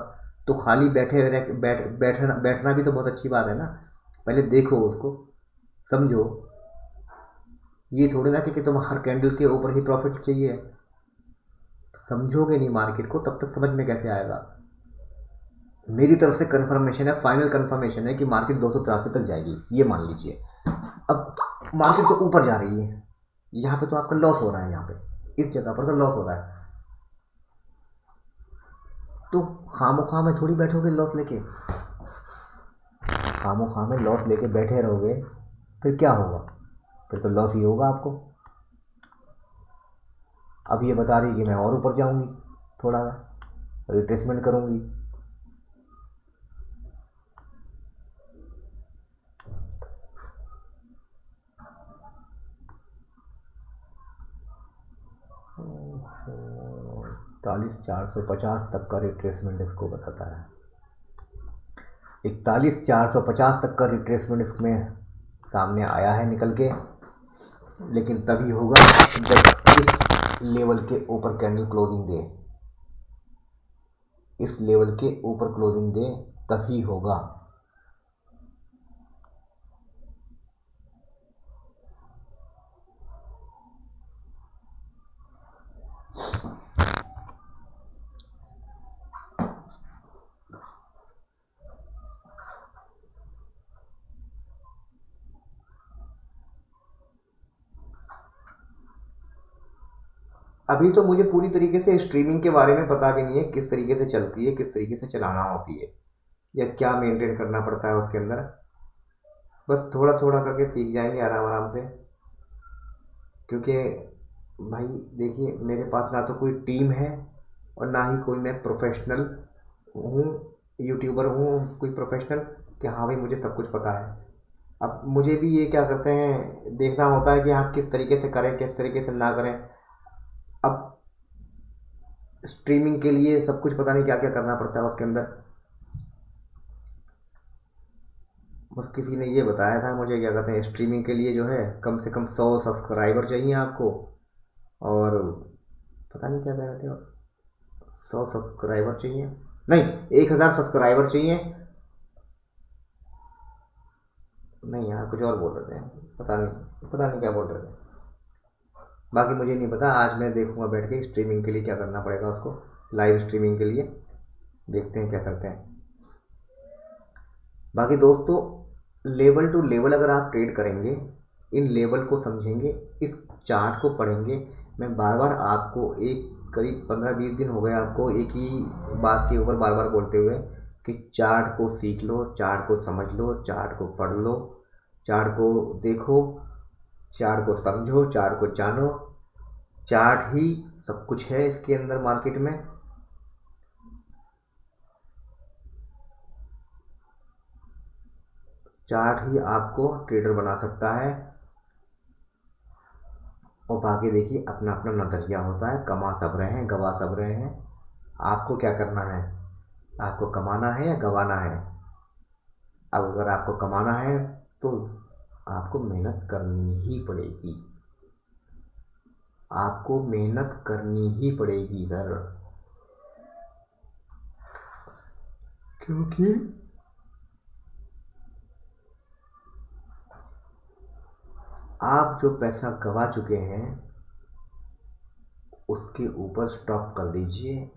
तो खाली बैठना भी तो बहुत अच्छी बात है ना। पहले देखो उसको, समझो। ये थोड़ी ना कि तुम हर कैंडल के ऊपर ही प्रॉफिट चाहिए। समझोगे नहीं मार्केट को तब तक समझ में कैसे आएगा? मेरी तरफ से कंफर्मेशन है, फाइनल कंफर्मेशन है कि मार्केट 283 तक जाएगी, ये मान लीजिए। अब मार्केट तो ऊपर जा रही है, यहाँ पे तो आपका लॉस हो रहा है, यहाँ पे इस जगह पर तो लॉस हो रहा है। तो खामोखा में थोड़ी बैठोगे लॉस लेके, खामोखा में लॉस लेके बैठे रहोगे फिर क्या होगा? फिर तो लॉस ही होगा आपको। अब ये बता रही कि मैं और ऊपर जाऊंगी, थोड़ा रिट्रेसमेंट करूंगी। इकतालीस 450 तक का रिट्रेसमेंट इसको बताता है। 41,450 तक का रिट्रेसमेंट इसमें सामने आया है निकल के, लेकिन तभी होगा जब इस लेवल के ऊपर कैंडल क्लोजिंग दे, इस लेवल के ऊपर क्लोजिंग दे तभी होगा। अभी तो मुझे पूरी तरीके से स्ट्रीमिंग के बारे में पता भी नहीं है, किस तरीके से चलती है, किस तरीके से चलाना होती है, या क्या मेंटेन करना पड़ता है उसके अंदर। बस थोड़ा थोड़ा करके सीख जाएंगे आराम आराम से। क्योंकि भाई देखिए, मेरे पास ना तो कोई टीम है और ना ही कोई मैं प्रोफेशनल हूँ, यूट्यूबर हूँ कोई प्रोफेशनल कि हाँ भाई मुझे सब कुछ पता है। अब मुझे भी ये क्या करते हैं देखना होता है कि हाँ किस तरीके से करें किस तरीके से ना करें। अब स्ट्रीमिंग के लिए सब कुछ पता नहीं क्या क्या करना पड़ता है उसके अंदर। बस किसी ने ये बताया था मुझे, क्या कहते हैं, स्ट्रीमिंग के लिए जो है कम से कम 100 सब्सक्राइबर चाहिए आपको, और पता नहीं क्या कह रहे थे, 100 सब्सक्राइबर चाहिए, नहीं 1000 सब्सक्राइबर चाहिए। नहीं यार कुछ और बोल रहे थे, पता नहीं क्या बोल रहे थे। बाकी मुझे नहीं पता, आज मैं देखूंगा बैठ के स्ट्रीमिंग के लिए क्या करना पड़ेगा उसको। लाइव स्ट्रीमिंग के लिए। देखते हैं क्या करते हैं। बाकी दोस्तों, लेवल टू लेवल अगर आप ट्रेड करेंगे, इन लेवल को समझेंगे, इस चार्ट को पढ़ेंगे। मैं बार बार आपको एक करीब 15-20 दिन हो गए आपको एक ही बात के ऊपर बार बार बोलते हुए कि चार्ट को सीख लो, चार्ट को समझ लो, चार्ट को पढ़ लो, चार्ट को देखो, चार्ट को समझो, चार्ट को जानो। चार्ट ही सब कुछ है इसके अंदर मार्केट में। चार्ट ही आपको ट्रेडर बना सकता है। और बाकी देखिए, अपना अपना नजरिया होता है। कमा सब रहे हैं, गवा सब रहे हैं। आपको क्या करना है? आपको कमाना है या गंवाना है? अब अगर आपको कमाना है तो आपको मेहनत करनी ही पड़ेगी। आपको मेहनत करनी ही पड़ेगी सर, क्योंकि आप जो पैसा गवा चुके हैं उसके ऊपर स्टॉप कर दीजिए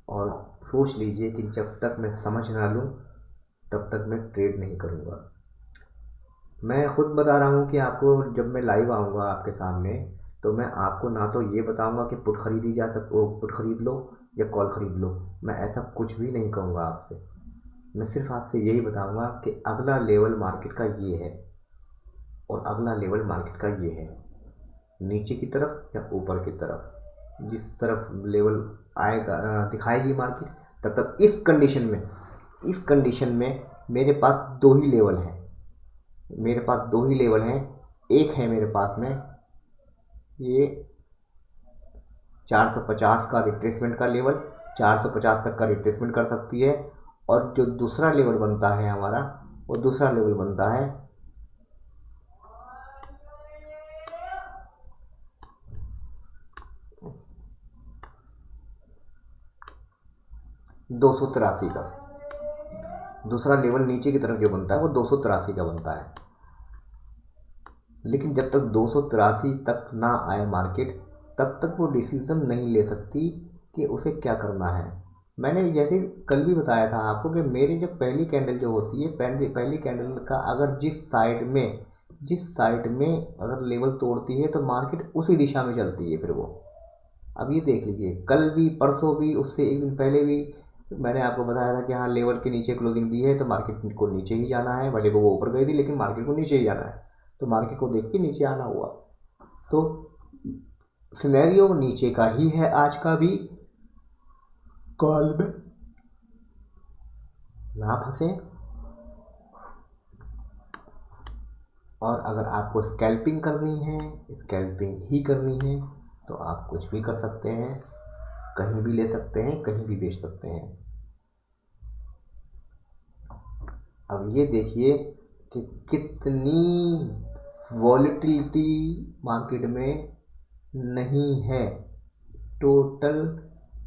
और सोच लीजिए कि जब तक मैं समझ ना लूँ तब तक मैं ट्रेड नहीं करूँगा। मैं खुद बता रहा हूँ कि आपको जब मैं लाइव आऊँगा आपके सामने तो मैं आपको ना तो ये बताऊँगा कि पुट खरीदी जा सकती, पुट खरीद लो या कॉल खरीद लो। मैं ऐसा कुछ भी नहीं कहूँगा आपसे। मैं सिर्फ आपसे यही बताऊँगा कि अगला लेवल मार्केट का ये है और अगला लेवल मार्केट का ये है। नीचे की तरफ या ऊपर की तरफ, जिस तरफ लेवल आएगा दिखाएगी मार्केट, तब तक इस कंडीशन में मेरे पास दो ही लेवल हैं। मेरे पास दो ही लेवल हैं। एक है मेरे पास में ये 450 का रिट्रेसमेंट का लेवल, 450 तक का रिट्रेसमेंट कर सकती है। और जो दूसरा लेवल बनता है हमारा, वो दूसरा लेवल बनता है 283 का। दूसरा लेवल नीचे की तरफ जो बनता है वो 283 का बनता है। लेकिन जब तक 283 तक ना आए मार्केट, तब तक वो डिसीजन नहीं ले सकती कि उसे क्या करना है। मैंने जैसे कल भी बताया था आपको कि मेरी जब पहली कैंडल जो होती है, पहली कैंडल का अगर जिस साइड में अगर लेवल तोड़ती है तो मार्केट उसी दिशा में चलती है फिर वो। अब ये देख लीजिए, कल भी, परसों भी, उससे एक दिन पहले भी मैंने आपको बताया था कि हाँ लेवल के नीचे क्लोजिंग दी है तो मार्केट को नीचे ही जाना है। भले वो ऊपर गई थी लेकिन मार्केट को नीचे ही जाना है, तो मार्केट को देख के नीचे आना हुआ। तो सिनेरियो नीचे का ही है आज का भी। कॉल में ना फंसे। और अगर आपको स्कैल्पिंग करनी है, स्कैल्पिंग ही करनी है, तो आप कुछ भी कर सकते हैं। कहीं भी ले सकते हैं, कहीं भी बेच सकते हैं। अब ये देखिए कि कितनी वॉलेटिलिटी मार्केट में नहीं है। टोटल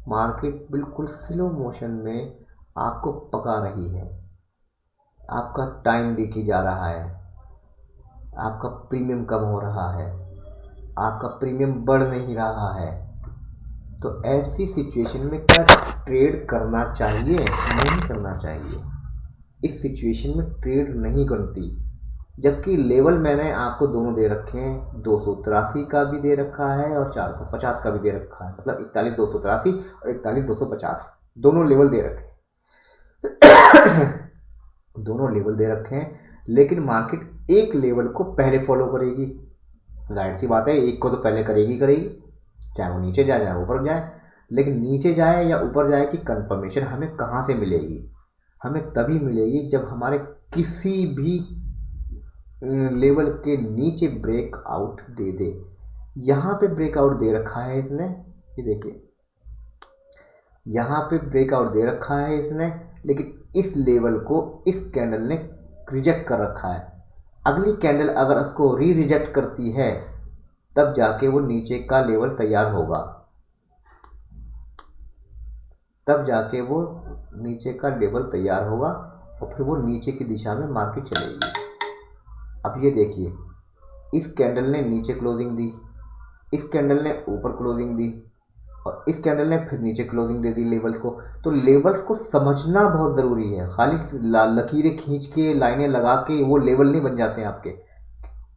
मार्केट बिल्कुल स्लो मोशन में आपको पका रही है। आपका टाइम देखी जा रहा है, आपका प्रीमियम कम हो रहा है, आपका प्रीमियम बढ़ नहीं रहा है। तो ऐसी सिचुएशन में क्या ट्रेड करना चाहिए? नहीं करना चाहिए। इस सिचुएशन में ट्रेड नहीं करती। जबकि लेवल मैंने आपको दोनों दे रखे हैं, 283 का भी दे रखा है और 450 का भी दे रखा है। मतलब 41,283 और 41,250 दोनों लेवल दे रखे हैं। दोनों लेवल दे रखे हैं, लेकिन मार्केट एक लेवल को पहले फॉलो करेगी। जाहिर सी बात है, एक को तो पहले करेगी, चाहे वो नीचे जाए चाहे ऊपर जाए। लेकिन नीचे जाए या ऊपर जाए की कंफर्मेशन हमें कहाँ से मिलेगी? हमें तभी मिलेगी जब हमारे किसी भी लेवल के नीचे ब्रेकआउट दे दे। यहाँ पे ब्रेकआउट दे रखा है इसने, ये देखिए यहाँ पे ब्रेकआउट दे रखा है इसने, लेकिन इस लेवल को इस कैंडल ने रिजेक्ट कर रखा है। अगली कैंडल अगर उसको रिजेक्ट करती है तब जाके वो नीचे का लेवल तैयार होगा, तब जाके वो नीचे का लेवल तैयार होगा और फिर वो नीचे की दिशा में मार्केट चलेगी। अब ये देखिए, इस कैंडल ने नीचे क्लोजिंग दी, इस कैंडल ने ऊपर क्लोजिंग दी और और इस कैंडल ने फिर नीचे क्लोजिंग दे दी लेवल्स को। तो लेवल्स को समझना बहुत ज़रूरी है, खाली लकीरें खींच के लाइनें लगा के वो लेवल नहीं बन जाते हैं आपके।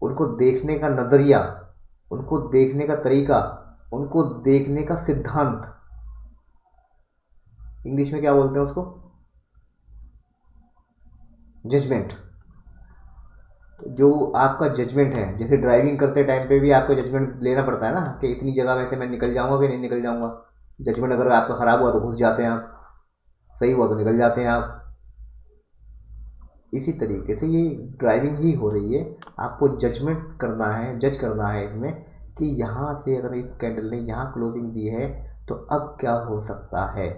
उनको देखने का नज़रिया, उनको देखने का तरीका, उनको देखने का सिद्धांत, इंग्लिश में क्या बोलते हैं उसको, जजमेंट। जो आपका जजमेंट है, जैसे ड्राइविंग करते टाइम पे भी आपको जजमेंट लेना पड़ता है ना कि इतनी जगह में से मैं निकल जाऊंगा कि नहीं निकल जाऊंगा। जजमेंट अगर आपका ख़राब हुआ तो घुस जाते हैं आप, सही हुआ तो निकल जाते हैं आप। इसी तरीके से ये ड्राइविंग ही हो रही है, आपको जजमेंट करना है, जज करना है इसमें कि यहाँ से अगर इस कैंडल ने यहाँ क्लोजिंग दी है तो अब क्या हो सकता है।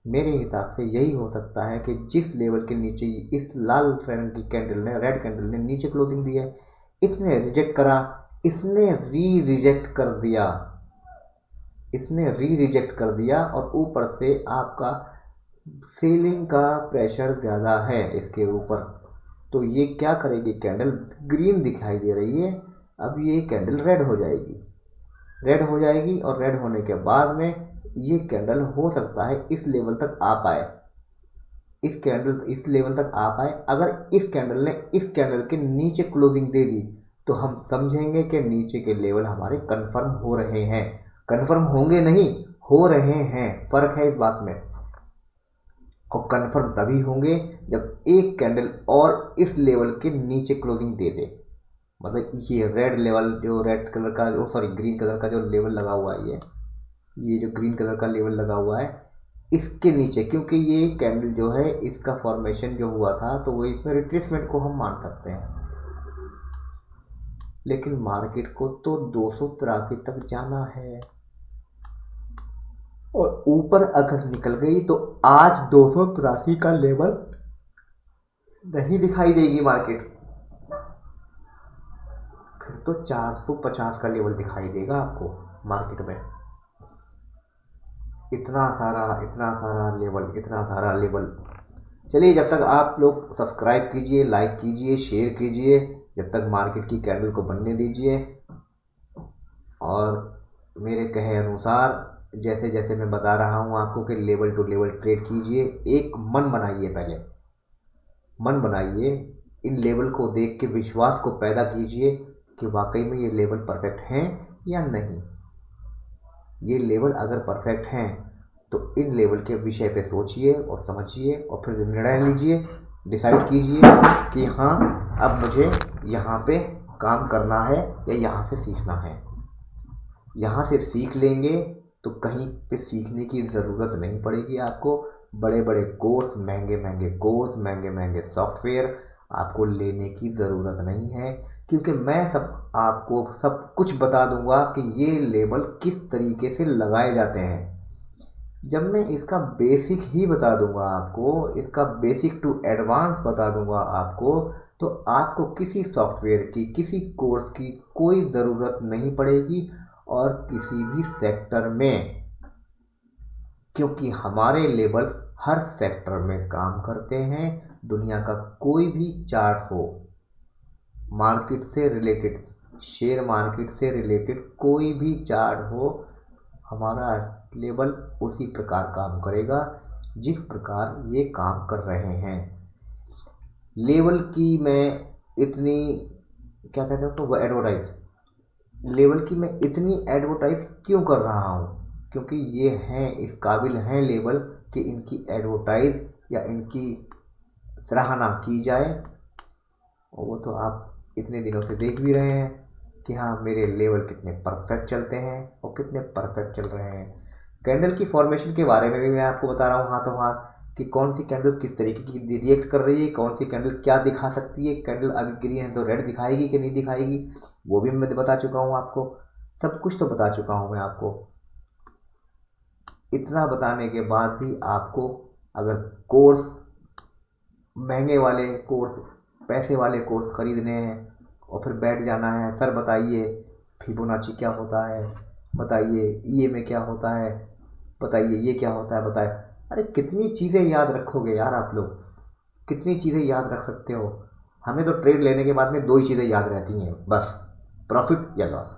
मेरे हिसाब से यही हो सकता है कि जिस लेवल के नीचे इस लाल रंग की कैंडल ने, रेड कैंडल ने नीचे क्लोजिंग दी है, इसने रिजेक्ट करा, इसने रिजेक्ट कर दिया, इसने रिजेक्ट कर दिया और ऊपर से आपका सेलिंग का प्रेशर ज़्यादा है इसके ऊपर। तो ये क्या करेगी, कैंडल ग्रीन दिखाई दे रही है, अब ये कैंडल रेड हो जाएगी, रेड हो जाएगी। और रेड होने के बाद में ये कैंडल हो सकता है इस लेवल तक आ पाए, इस कैंडल इस लेवल तक आ पाए। अगर इस कैंडल ने इस कैंडल के नीचे क्लोजिंग दे दी तो हम समझेंगे कि नीचे के लेवल हमारे कंफर्म हो रहे हैं। कंफर्म होंगे नहीं, हो रहे हैं, फर्क है इस बात में। और कंफर्म तभी होंगे जब एक कैंडल और इस लेवल के नीचे क्लोजिंग दे दे। मतलब ये रेड लेवल, जो रेड कलर का, जो सॉरी ग्रीन कलर का जो लेवल लगा हुआ है, ये जो ग्रीन कलर का लेवल लगा हुआ है, इसके नीचे, क्योंकि ये कैंडल जो है इसका फॉर्मेशन जो हुआ था तो वो इसमें रिट्रेसमेंट को हम मान सकते हैं। लेकिन मार्केट को तो 283 तक जाना है और ऊपर अगर निकल गई तो आज 283 का लेवल नहीं दिखाई देगी मार्केट, फिर तो 450 का लेवल दिखाई देगा आपको मार्केट में। इतना सारा लेवल, इतना सारा लेवल। चलिए, जब तक आप लोग सब्सक्राइब कीजिए, लाइक कीजिए, शेयर कीजिए, जब तक मार्केट की कैंडल को बनने दीजिए। और मेरे कहे अनुसार जैसे जैसे मैं बता रहा हूँ आपको कि लेवल टू लेवल ट्रेड कीजिए। एक मन बनाइए, पहले मन बनाइए, इन लेवल को देख के विश्वास को पैदा कीजिए कि वाकई में ये लेवल परफेक्ट हैं या नहीं। ये लेवल अगर परफेक्ट हैं तो इन लेवल के विषय पे सोचिए और समझिए और फिर निर्णय लीजिए, डिसाइड कीजिए कि हाँ अब मुझे यहाँ पे काम करना है या यहाँ से सीखना है। यहाँ से सीख लेंगे तो कहीं पे सीखने की ज़रूरत नहीं पड़ेगी आपको। बड़े बड़े कोर्स, महंगे महंगे कोर्स, महंगे महंगे सॉफ्टवेयर आपको लेने की ज़रूरत नहीं है, क्योंकि मैं आपको सब कुछ बता दूंगा कि ये लेवल किस तरीके से लगाए जाते हैं। जब मैं इसका बेसिक ही बता दूंगा आपको, इसका बेसिक टू एडवांस बता दूंगा आपको, तो आपको किसी सॉफ्टवेयर की, किसी कोर्स की कोई ज़रूरत नहीं पड़ेगी और किसी भी सेक्टर में, क्योंकि हमारे लेवल हर सेक्टर में काम करते हैं। दुनिया का कोई भी चार्ट हो, मार्केट से रिलेटेड, शेयर मार्केट से रिलेटेड कोई भी चार्ट हो, हमारा लेवल उसी प्रकार काम करेगा जिस प्रकार ये काम कर रहे हैं। लेवल की मैं इतनी, क्या कहते हैं उसको, एडवर्टाइज, लेवल की मैं इतनी एडवर्टाइज क्यों कर रहा हूँ, क्योंकि ये हैं, इस काबिल हैं लेवल कि इनकी एडवर्टाइज या इनकी सराहना की जाए। और वो तो आप इतने दिनों से देख भी रहे हैं कि हाँ मेरे लेवल कितने परफेक्ट चलते हैं और कितने परफेक्ट चल रहे हैं। कैंडल की फॉर्मेशन के बारे में भी मैं आपको बता रहा हूँ हाथों हाथ कि कौन सी कैंडल किस तरीके की रिएक्ट कर रही है, कौन सी कैंडल क्या दिखा सकती है। कैंडल अभी ग्रीन है तो रेड दिखाएगी कि नहीं दिखाएगी, वो भी मैं बता चुका हूँ आपको। सब कुछ तो बता चुका हूँ मैं आपको। इतना बताने के बाद भी आपको अगर कोर्स, महंगे वाले कोर्स, पैसे वाले कोर्स खरीदने हैं और फिर बैठ जाना है, सर बताइए फिबोनाची क्या होता है, बताइए ईएमए क्या होता है, बताइए ये क्या होता है, बताए। अरे कितनी चीज़ें याद रखोगे यार आप लोग, कितनी चीज़ें याद रख सकते हो। हमें तो ट्रेड लेने के बाद में दो ही चीज़ें याद रहती हैं बस, प्रॉफिट या लॉस।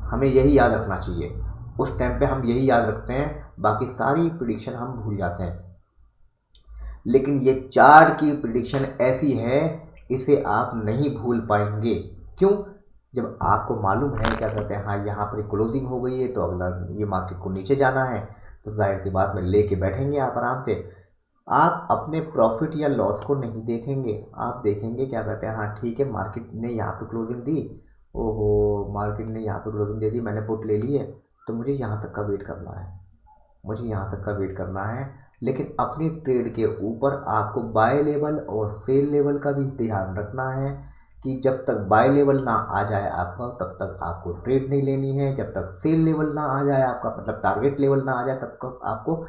हमें यही याद रखना चाहिए। उस टाइम पे हम यही याद रखते हैं, बाकी सारी प्रिडिक्शन हम भूल जाते हैं। लेकिन ये चार्ट की प्रिडिक्शन ऐसी है, इसे आप नहीं भूल पाएंगे। क्यों? जब आपको मालूम है क्या कहते हैं, हाँ यहाँ पर क्लोजिंग हो गई है तो अगला ये मार्केट को नीचे जाना है, तो जाहिर सी बात में लेके बैठेंगे आप आराम से। आप अपने प्रॉफिट या लॉस को नहीं देखेंगे, आप देखेंगे क्या कहते हैं, हाँ ठीक है मार्केट ने यहाँ पे क्लोजिंग दी, ओहो मार्केट ने यहाँ पे क्लोजिंग दे दी, मैंने पुट ले ली है, तो मुझे यहाँ तक का वेट करना है, मुझे यहाँ तक का वेट करना है। लेकिन अपनी ट्रेड के ऊपर आपको बाय लेवल और सेल लेवल का भी ध्यान रखना है कि जब तक बाय लेवल ना आ जाए आपका तब तक आपको ट्रेड नहीं लेनी है, जब तक सेल लेवल ना आ जाए आपका, मतलब टारगेट लेवल ना आ जाए तब तक आपको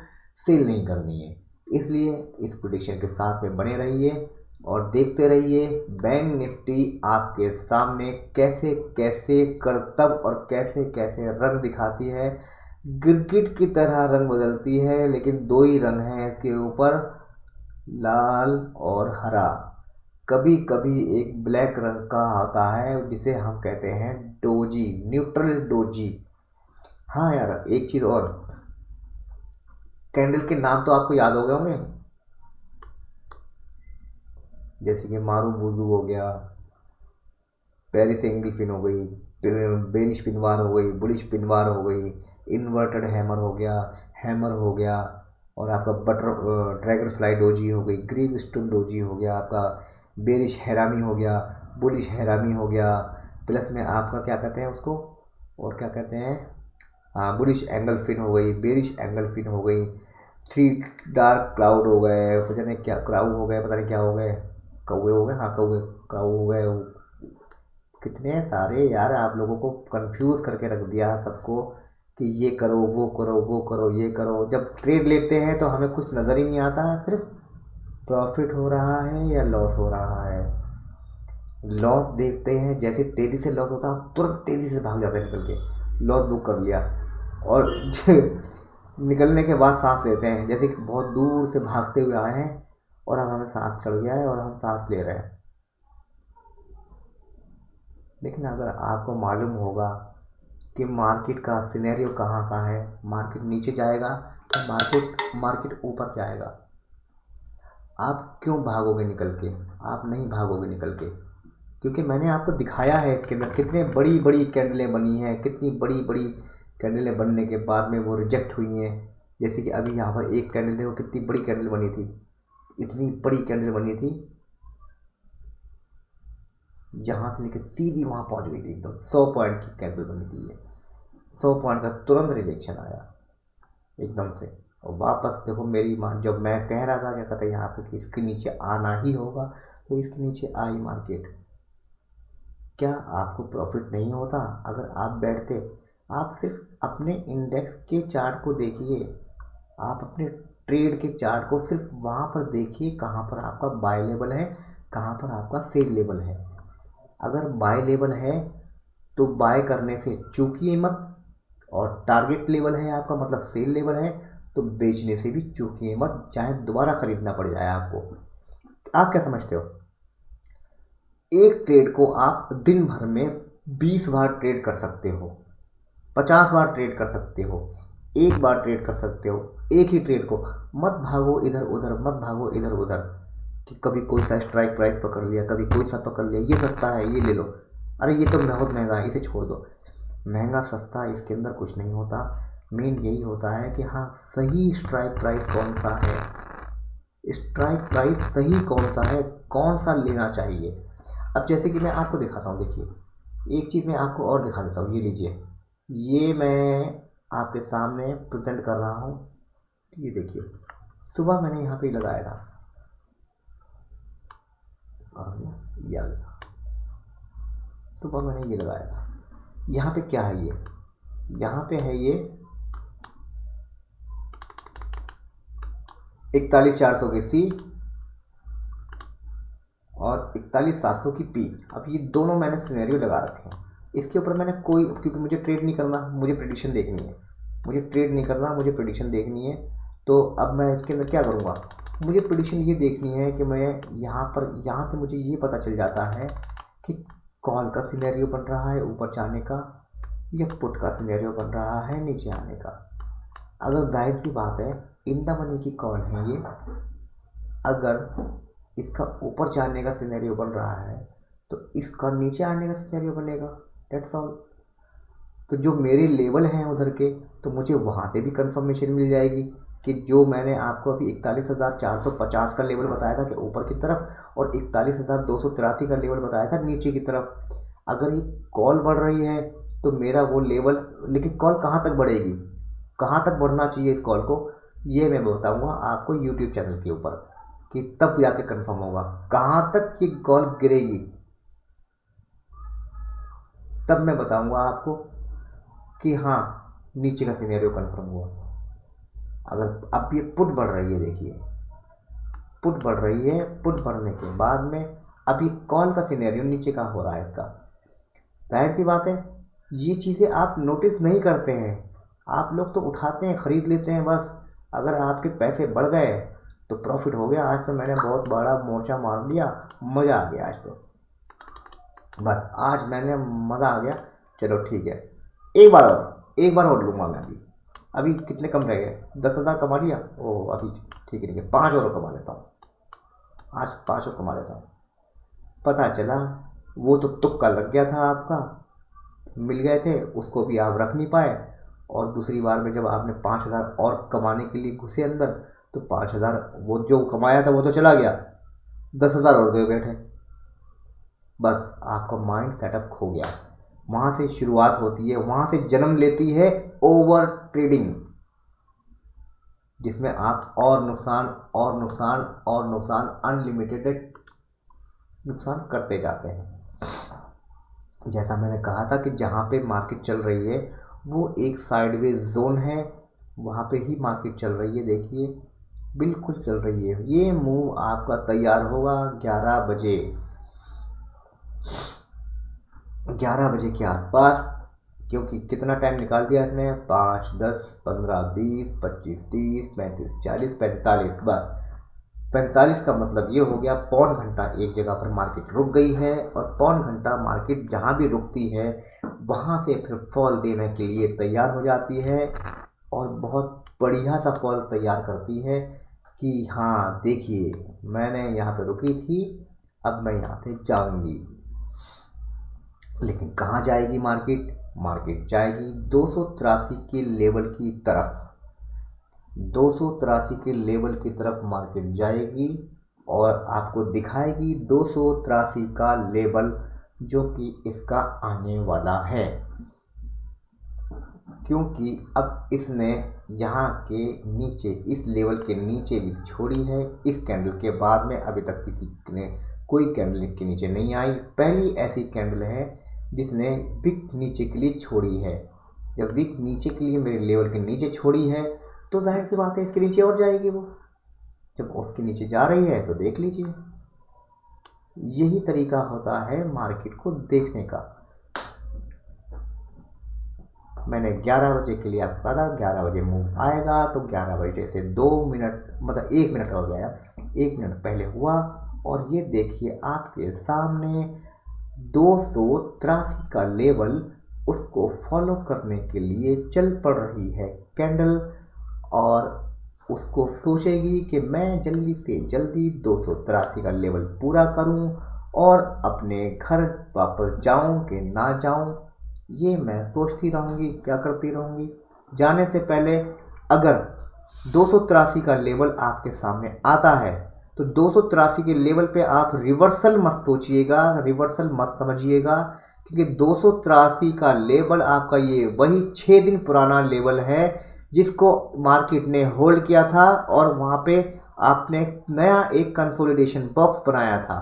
सेल नहीं करनी है। इसलिए इस प्रेडिक्शन के साथ में बने रहिए और देखते रहिए बैंक निफ्टी आपके सामने कैसे कैसे करतब और कैसे कैसे रंग दिखाती है। गिरगिट की तरह रंग बदलती है, लेकिन दो ही रंग हैं इसके ऊपर, लाल और हरा। कभी कभी एक ब्लैक रंग का आता है जिसे हम कहते हैं डोजी, न्यूट्रल डोजी। हाँ यार एक चीज़ और, कैंडल के नाम तो आपको याद हो गए होंगे, जैसे कि मारू बुजू हो गया, पेरिस एंगल हो गई, बेरिश पिनवार हो गई, बुलिश पिनवार हो गई, इन्वर्टेड हैमर हो गया, हैमर हो गया, और आपका बटर ड्रैगन फ्लाई डोजी हो गई, ग्रीन स्टोन डोजी हो गया, आपका बेरिश हैरामी हो गया, बुलिश हैरामी हो गया, प्लस में आपका क्या कहते हैं उसको, और क्या कहते हैं, हाँ बुलिश एंगल फिन हो गई, बेरिश एंगल फिन हो गई, थ्री डार्क क्लाउड हो गए, पता नहीं क्या क्राउ हो गए, पता नहीं क्या हो गए, कौवे हो गए, हाँ कौवे क्राउ हो गए, कितने सारे यार, आप लोगों को कंफ्यूज करके रख दिया है सबको कि ये करो वो करो वो करो ये करो। जब ट्रेड लेते हैं तो हमें कुछ नज़र ही नहीं आता, सिर्फ प्रॉफिट हो रहा है या लॉस हो रहा है। लॉस देखते हैं, जैसे तेज़ी से लॉस होता है तुरंत तेज़ी से भाग जाते हैं निकल के, लॉस बुक कर लिया, और निकलने के बाद सांस लेते हैं, जैसे कि बहुत दूर से भागते हुए आए हैं और अब हमें सांस चढ़ गया है और हम सांस ले रहे हैं। लेकिन अगर आपको मालूम होगा कि मार्केट का सिनेरियो कहाँ का है, मार्केट नीचे जाएगा तो मार्केट ऊपर जाएगा, आप क्यों भागोगे निकल के? आप नहीं भागोगे निकल के, क्योंकि मैंने आपको दिखाया है इसके अंदर कितने बड़ी बड़ी कैंडलें बनी हैं, कितनी बड़ी बड़ी कैंडलें बनने के बाद में वो रिजेक्ट हुई हैं। जैसे कि अभी यहाँ पर एक कैंडल देखो, कितनी बड़ी कैंडल बनी थी, इतनी बड़ी कैंडल बनी थी, जहाँ से लेकर सीधी वहाँ पहुँच गई थी, एकदम 100 पॉइंट की कैंडल बनी थी ये, 100 पॉइंट का तुरंत रिजेक्शन आया एकदम से। और वापस देखो मेरी मान, जब मैं कह रहा था क्या कहते हैं यहाँ पे कि इसके नीचे आना ही होगा, तो इसके नीचे आई मार्केट। क्या आपको प्रॉफिट नहीं होता अगर आप बैठते? आप सिर्फ अपने इंडेक्स के चार्ट को देखिए, आप अपने ट्रेड के चार्ट को सिर्फ वहाँ पर देखिए कहाँ पर आपका बाय लेवल है, कहाँ पर आपका सेल लेवल है। अगर बाय लेवल है तो बाय करने से चूकिए मत, और टारगेट लेवल है आपका मतलब सेल लेवल है तो बेचने से भी चूकिए मत, चाहे दोबारा खरीदना पड़ जाए आपको। आप क्या समझते हो? एक ट्रेड को आप दिन भर में 20 बार ट्रेड कर सकते हो, 50 बार ट्रेड कर सकते हो, एक बार ट्रेड कर सकते हो। एक ही ट्रेड को मत भागो इधर उधर, मत भागो इधर उधर कि कभी कोई सा स्ट्राइक प्राइस पकड़ लिया, कभी कोई सा पकड़ लिया, ये सस्ता है ये ले लो, अरे ये तो बहुत महंगा है इसे छोड़ दो। महंगा सस्ता इसके अंदर कुछ नहीं होता, मेन यही होता है कि हाँ सही स्ट्राइक प्राइस कौन सा है, स्ट्राइक प्राइस सही कौन सा है, कौन सा लेना चाहिए। अब जैसे कि मैं आपको दिखाता हूँ, देखिए एक चीज़ मैं आपको और दिखा देता हूँ, ये लीजिए, ये मैं आपके सामने प्रेजेंट कर रहा हूँ, ये देखिए सुबह मैंने यहाँ पे लगाया था, ये आ गया, सुबह मैंने ये लगाया था। यहाँ पे क्या है, ये यहाँ पे है ये 41,400 की सी और 41,700 की पी। अब ये दोनों मैंने सिनेरियो लगा रखे हैं, इसके ऊपर मैंने कोई, क्योंकि मुझे ट्रेड नहीं करना, मुझे प्रेडिक्शन देखनी है, मुझे ट्रेड नहीं करना, मुझे प्रेडिक्शन देखनी है। तो अब मैं इसके अंदर क्या करूँगा, मुझे प्रेडिक्शन ये देखनी है कि मैं यहाँ से मुझे ये पता चल जाता है कि कॉल का सिनेरियो बन रहा है ऊपर जाने का, ये पुट का सिनेरियो बन रहा है नीचे आने का। अगर जाहिर सी बात है इन द मनी की कॉल है ये, अगर इसका ऊपर जाने का सिनेरियो बन रहा है तो इसका नीचे आने का सिनेरियो बनेगा। That's all. तो जो मेरे लेवल हैं उधर के, तो मुझे वहाँ से भी कंफर्मेशन मिल जाएगी कि जो मैंने आपको अभी 41,450 का लेवल बताया था कि ऊपर की तरफ, और 41,283 का लेवल बताया था नीचे की तरफ। अगर ये कॉल बढ़ रही है तो मेरा वो लेवल, लेकिन कॉल कहाँ तक बढ़ेगी, कहाँ तक बढ़ना चाहिए इस कॉल को, ये मैं बताऊंगा आपको यूट्यूब चैनल के ऊपर, कि तब जाके कंफर्म होगा कहाँ तक ये कॉल गिरेगी। तब मैं बताऊंगा आपको कि हाँ नीचे का सिनेरियो कंफर्म हुआ। अगर अब ये पुट बढ़ रही है, देखिए पुट बढ़ रही है, पुट बढ़ने के बाद में अभी कॉल का सिनेरियो नीचे का हो रहा है इसका। जाहिर सी बात है ये चीज़ें आप नोटिस नहीं करते हैं, आप लोग तो उठाते हैं खरीद लेते हैं बस। अगर आपके पैसे बढ़ गए तो प्रॉफिट हो गया, आज तो मैंने बहुत बड़ा मोर्चा मार दिया, मज़ा आ गया आज तो, बस आज मैंने मज़ा आ गया। चलो ठीक है, एक बार और लूँगा मैं। अभी अभी कितने कम रह गए, 10,000 कमा लिया। ओ अभी ठीक है, ठीक है, 5 और कमा लेता हूँ, आज 5 और कमा लेता हूँ। पता चला वो तो तुक्का लग गया था आपका, मिल गए थे, उसको भी आप रख नहीं पाए। और दूसरी बार में जब आपने 5,000 और कमाने के लिए घुसे अंदर, तो 5,000 वो जो कमाया था वो तो चला गया, 10,000 और दे बैठे। बस आपका माइंड सेटअप खो गया। वहाँ से शुरुआत होती है, वहाँ से जन्म लेती है ओवर ट्रेडिंग, जिसमें आप और नुकसान और नुकसान और नुकसान, अनलिमिटेड नुकसान करते जाते हैं। जैसा मैंने कहा था कि जहाँ पे मार्केट चल रही है वो एक साइडवेज जोन है, वहाँ पे ही मार्केट चल रही है। देखिए बिल्कुल चल रही है। ये मूव आपका तैयार होगा 11 बजे, 11 बजे के आसपास, क्योंकि कितना टाइम निकाल दिया इसने, 5, 10, 15, 20, 25, 30, 35, 40, 45, बस 45 का मतलब ये हो गया पौन घंटा एक जगह पर मार्केट रुक गई है, और पौन घंटा मार्केट जहाँ भी रुकती है वहाँ से फिर फॉल देने के लिए तैयार हो जाती है, और बहुत बढ़िया सा फॉल तैयार करती है कि हाँ देखिए मैंने यहाँ पे रुकी थी, अब मैं यहाँ से जाऊँगी। लेकिन कहाँ जाएगी मार्केट, मार्केट जाएगी 283 के लेवल की तरफ, 283 के लेवल की तरफ मार्केट जाएगी, और आपको दिखाएगी 283 का लेवल, जो कि इसका आने वाला है। क्योंकि अब इसने यहाँ के नीचे, इस लेवल के नीचे भी छोड़ी है, इस कैंडल के बाद में अभी तक किसी ने कोई कैंडल के नीचे नहीं आई, पहली ऐसी कैंडल है जिसने विक नीचे के लिए छोड़ी है। जब विक नीचे के लिए मेरे लेवल के नीचे छोड़ी है तो जाहिर सी बात है इसके नीचे और जाएगी वो। जब उसके नीचे जा रही है तो देख लीजिए, यही तरीका होता है मार्केट को देखने का। मैंने 11 बजे के लिए आपको कहा था 11 बजे मूव आएगा, तो 11 बजे से 2 मिनट, मतलब 1 मिनट हो गया, 1 मिनट पहले हुआ, और ये देखिए आपके सामने 283 का लेवल, उसको फॉलो करने के लिए चल पड़ रही है कैंडल, और उसको सोचेगी कि मैं जल्दी से जल्दी 283 का लेवल पूरा करूं और अपने घर वापस जाऊं कि ना जाऊं, ये मैं सोचती रहूंगी, क्या करती रहूंगी। जाने से पहले अगर 283 का लेवल आपके सामने आता है तो 283 के लेवल पे आप रिवर्सल मत सोचिएगा, रिवर्सल मत समझिएगा, क्योंकि 283 का लेवल आपका ये वही 6 दिन पुराना लेवल है जिसको मार्केट ने होल्ड किया था, और वहाँ पे आपने नया एक कंसोलिडेशन बॉक्स बनाया था।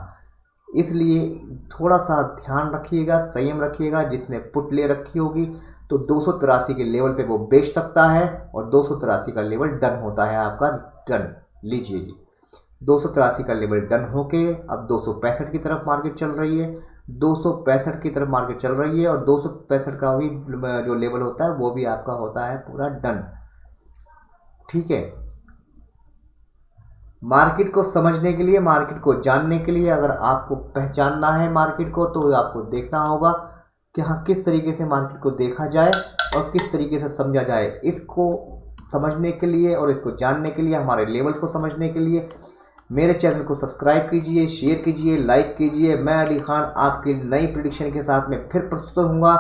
इसलिए थोड़ा सा ध्यान रखिएगा, संयम रखिएगा। जिसने पुट ले रखी होगी तो 283 के लेवल पे वो बेच सकता है, और 283 का लेवल डन होता है आपका, डन लीजिए जी। 283 का लेवल डन होके अब 265 की तरफ मार्केट चल रही है, 265 की तरफ मार्केट चल रही है, और 265 का भी जो लेवल होता है वो भी आपका होता है पूरा डन। ठीक है, मार्केट को समझने के लिए, मार्केट को जानने के लिए, अगर आपको पहचानना है मार्केट को, तो आपको देखना होगा कि हाँ किस तरीके से मार्केट को देखा जाए और किस तरीके से समझा जाए। इसको समझने के लिए और इसको जानने के लिए, हमारे लेवल्स को समझने के लिए मेरे चैनल को सब्सक्राइब कीजिए, शेयर कीजिए, लाइक कीजिए। मैं अली खान आपकी नई प्रेडिक्शन के साथ में फिर प्रस्तुत होऊंगा।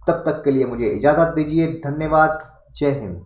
तब तक के लिए मुझे इजाज़त दीजिए। धन्यवाद। जय हिंद।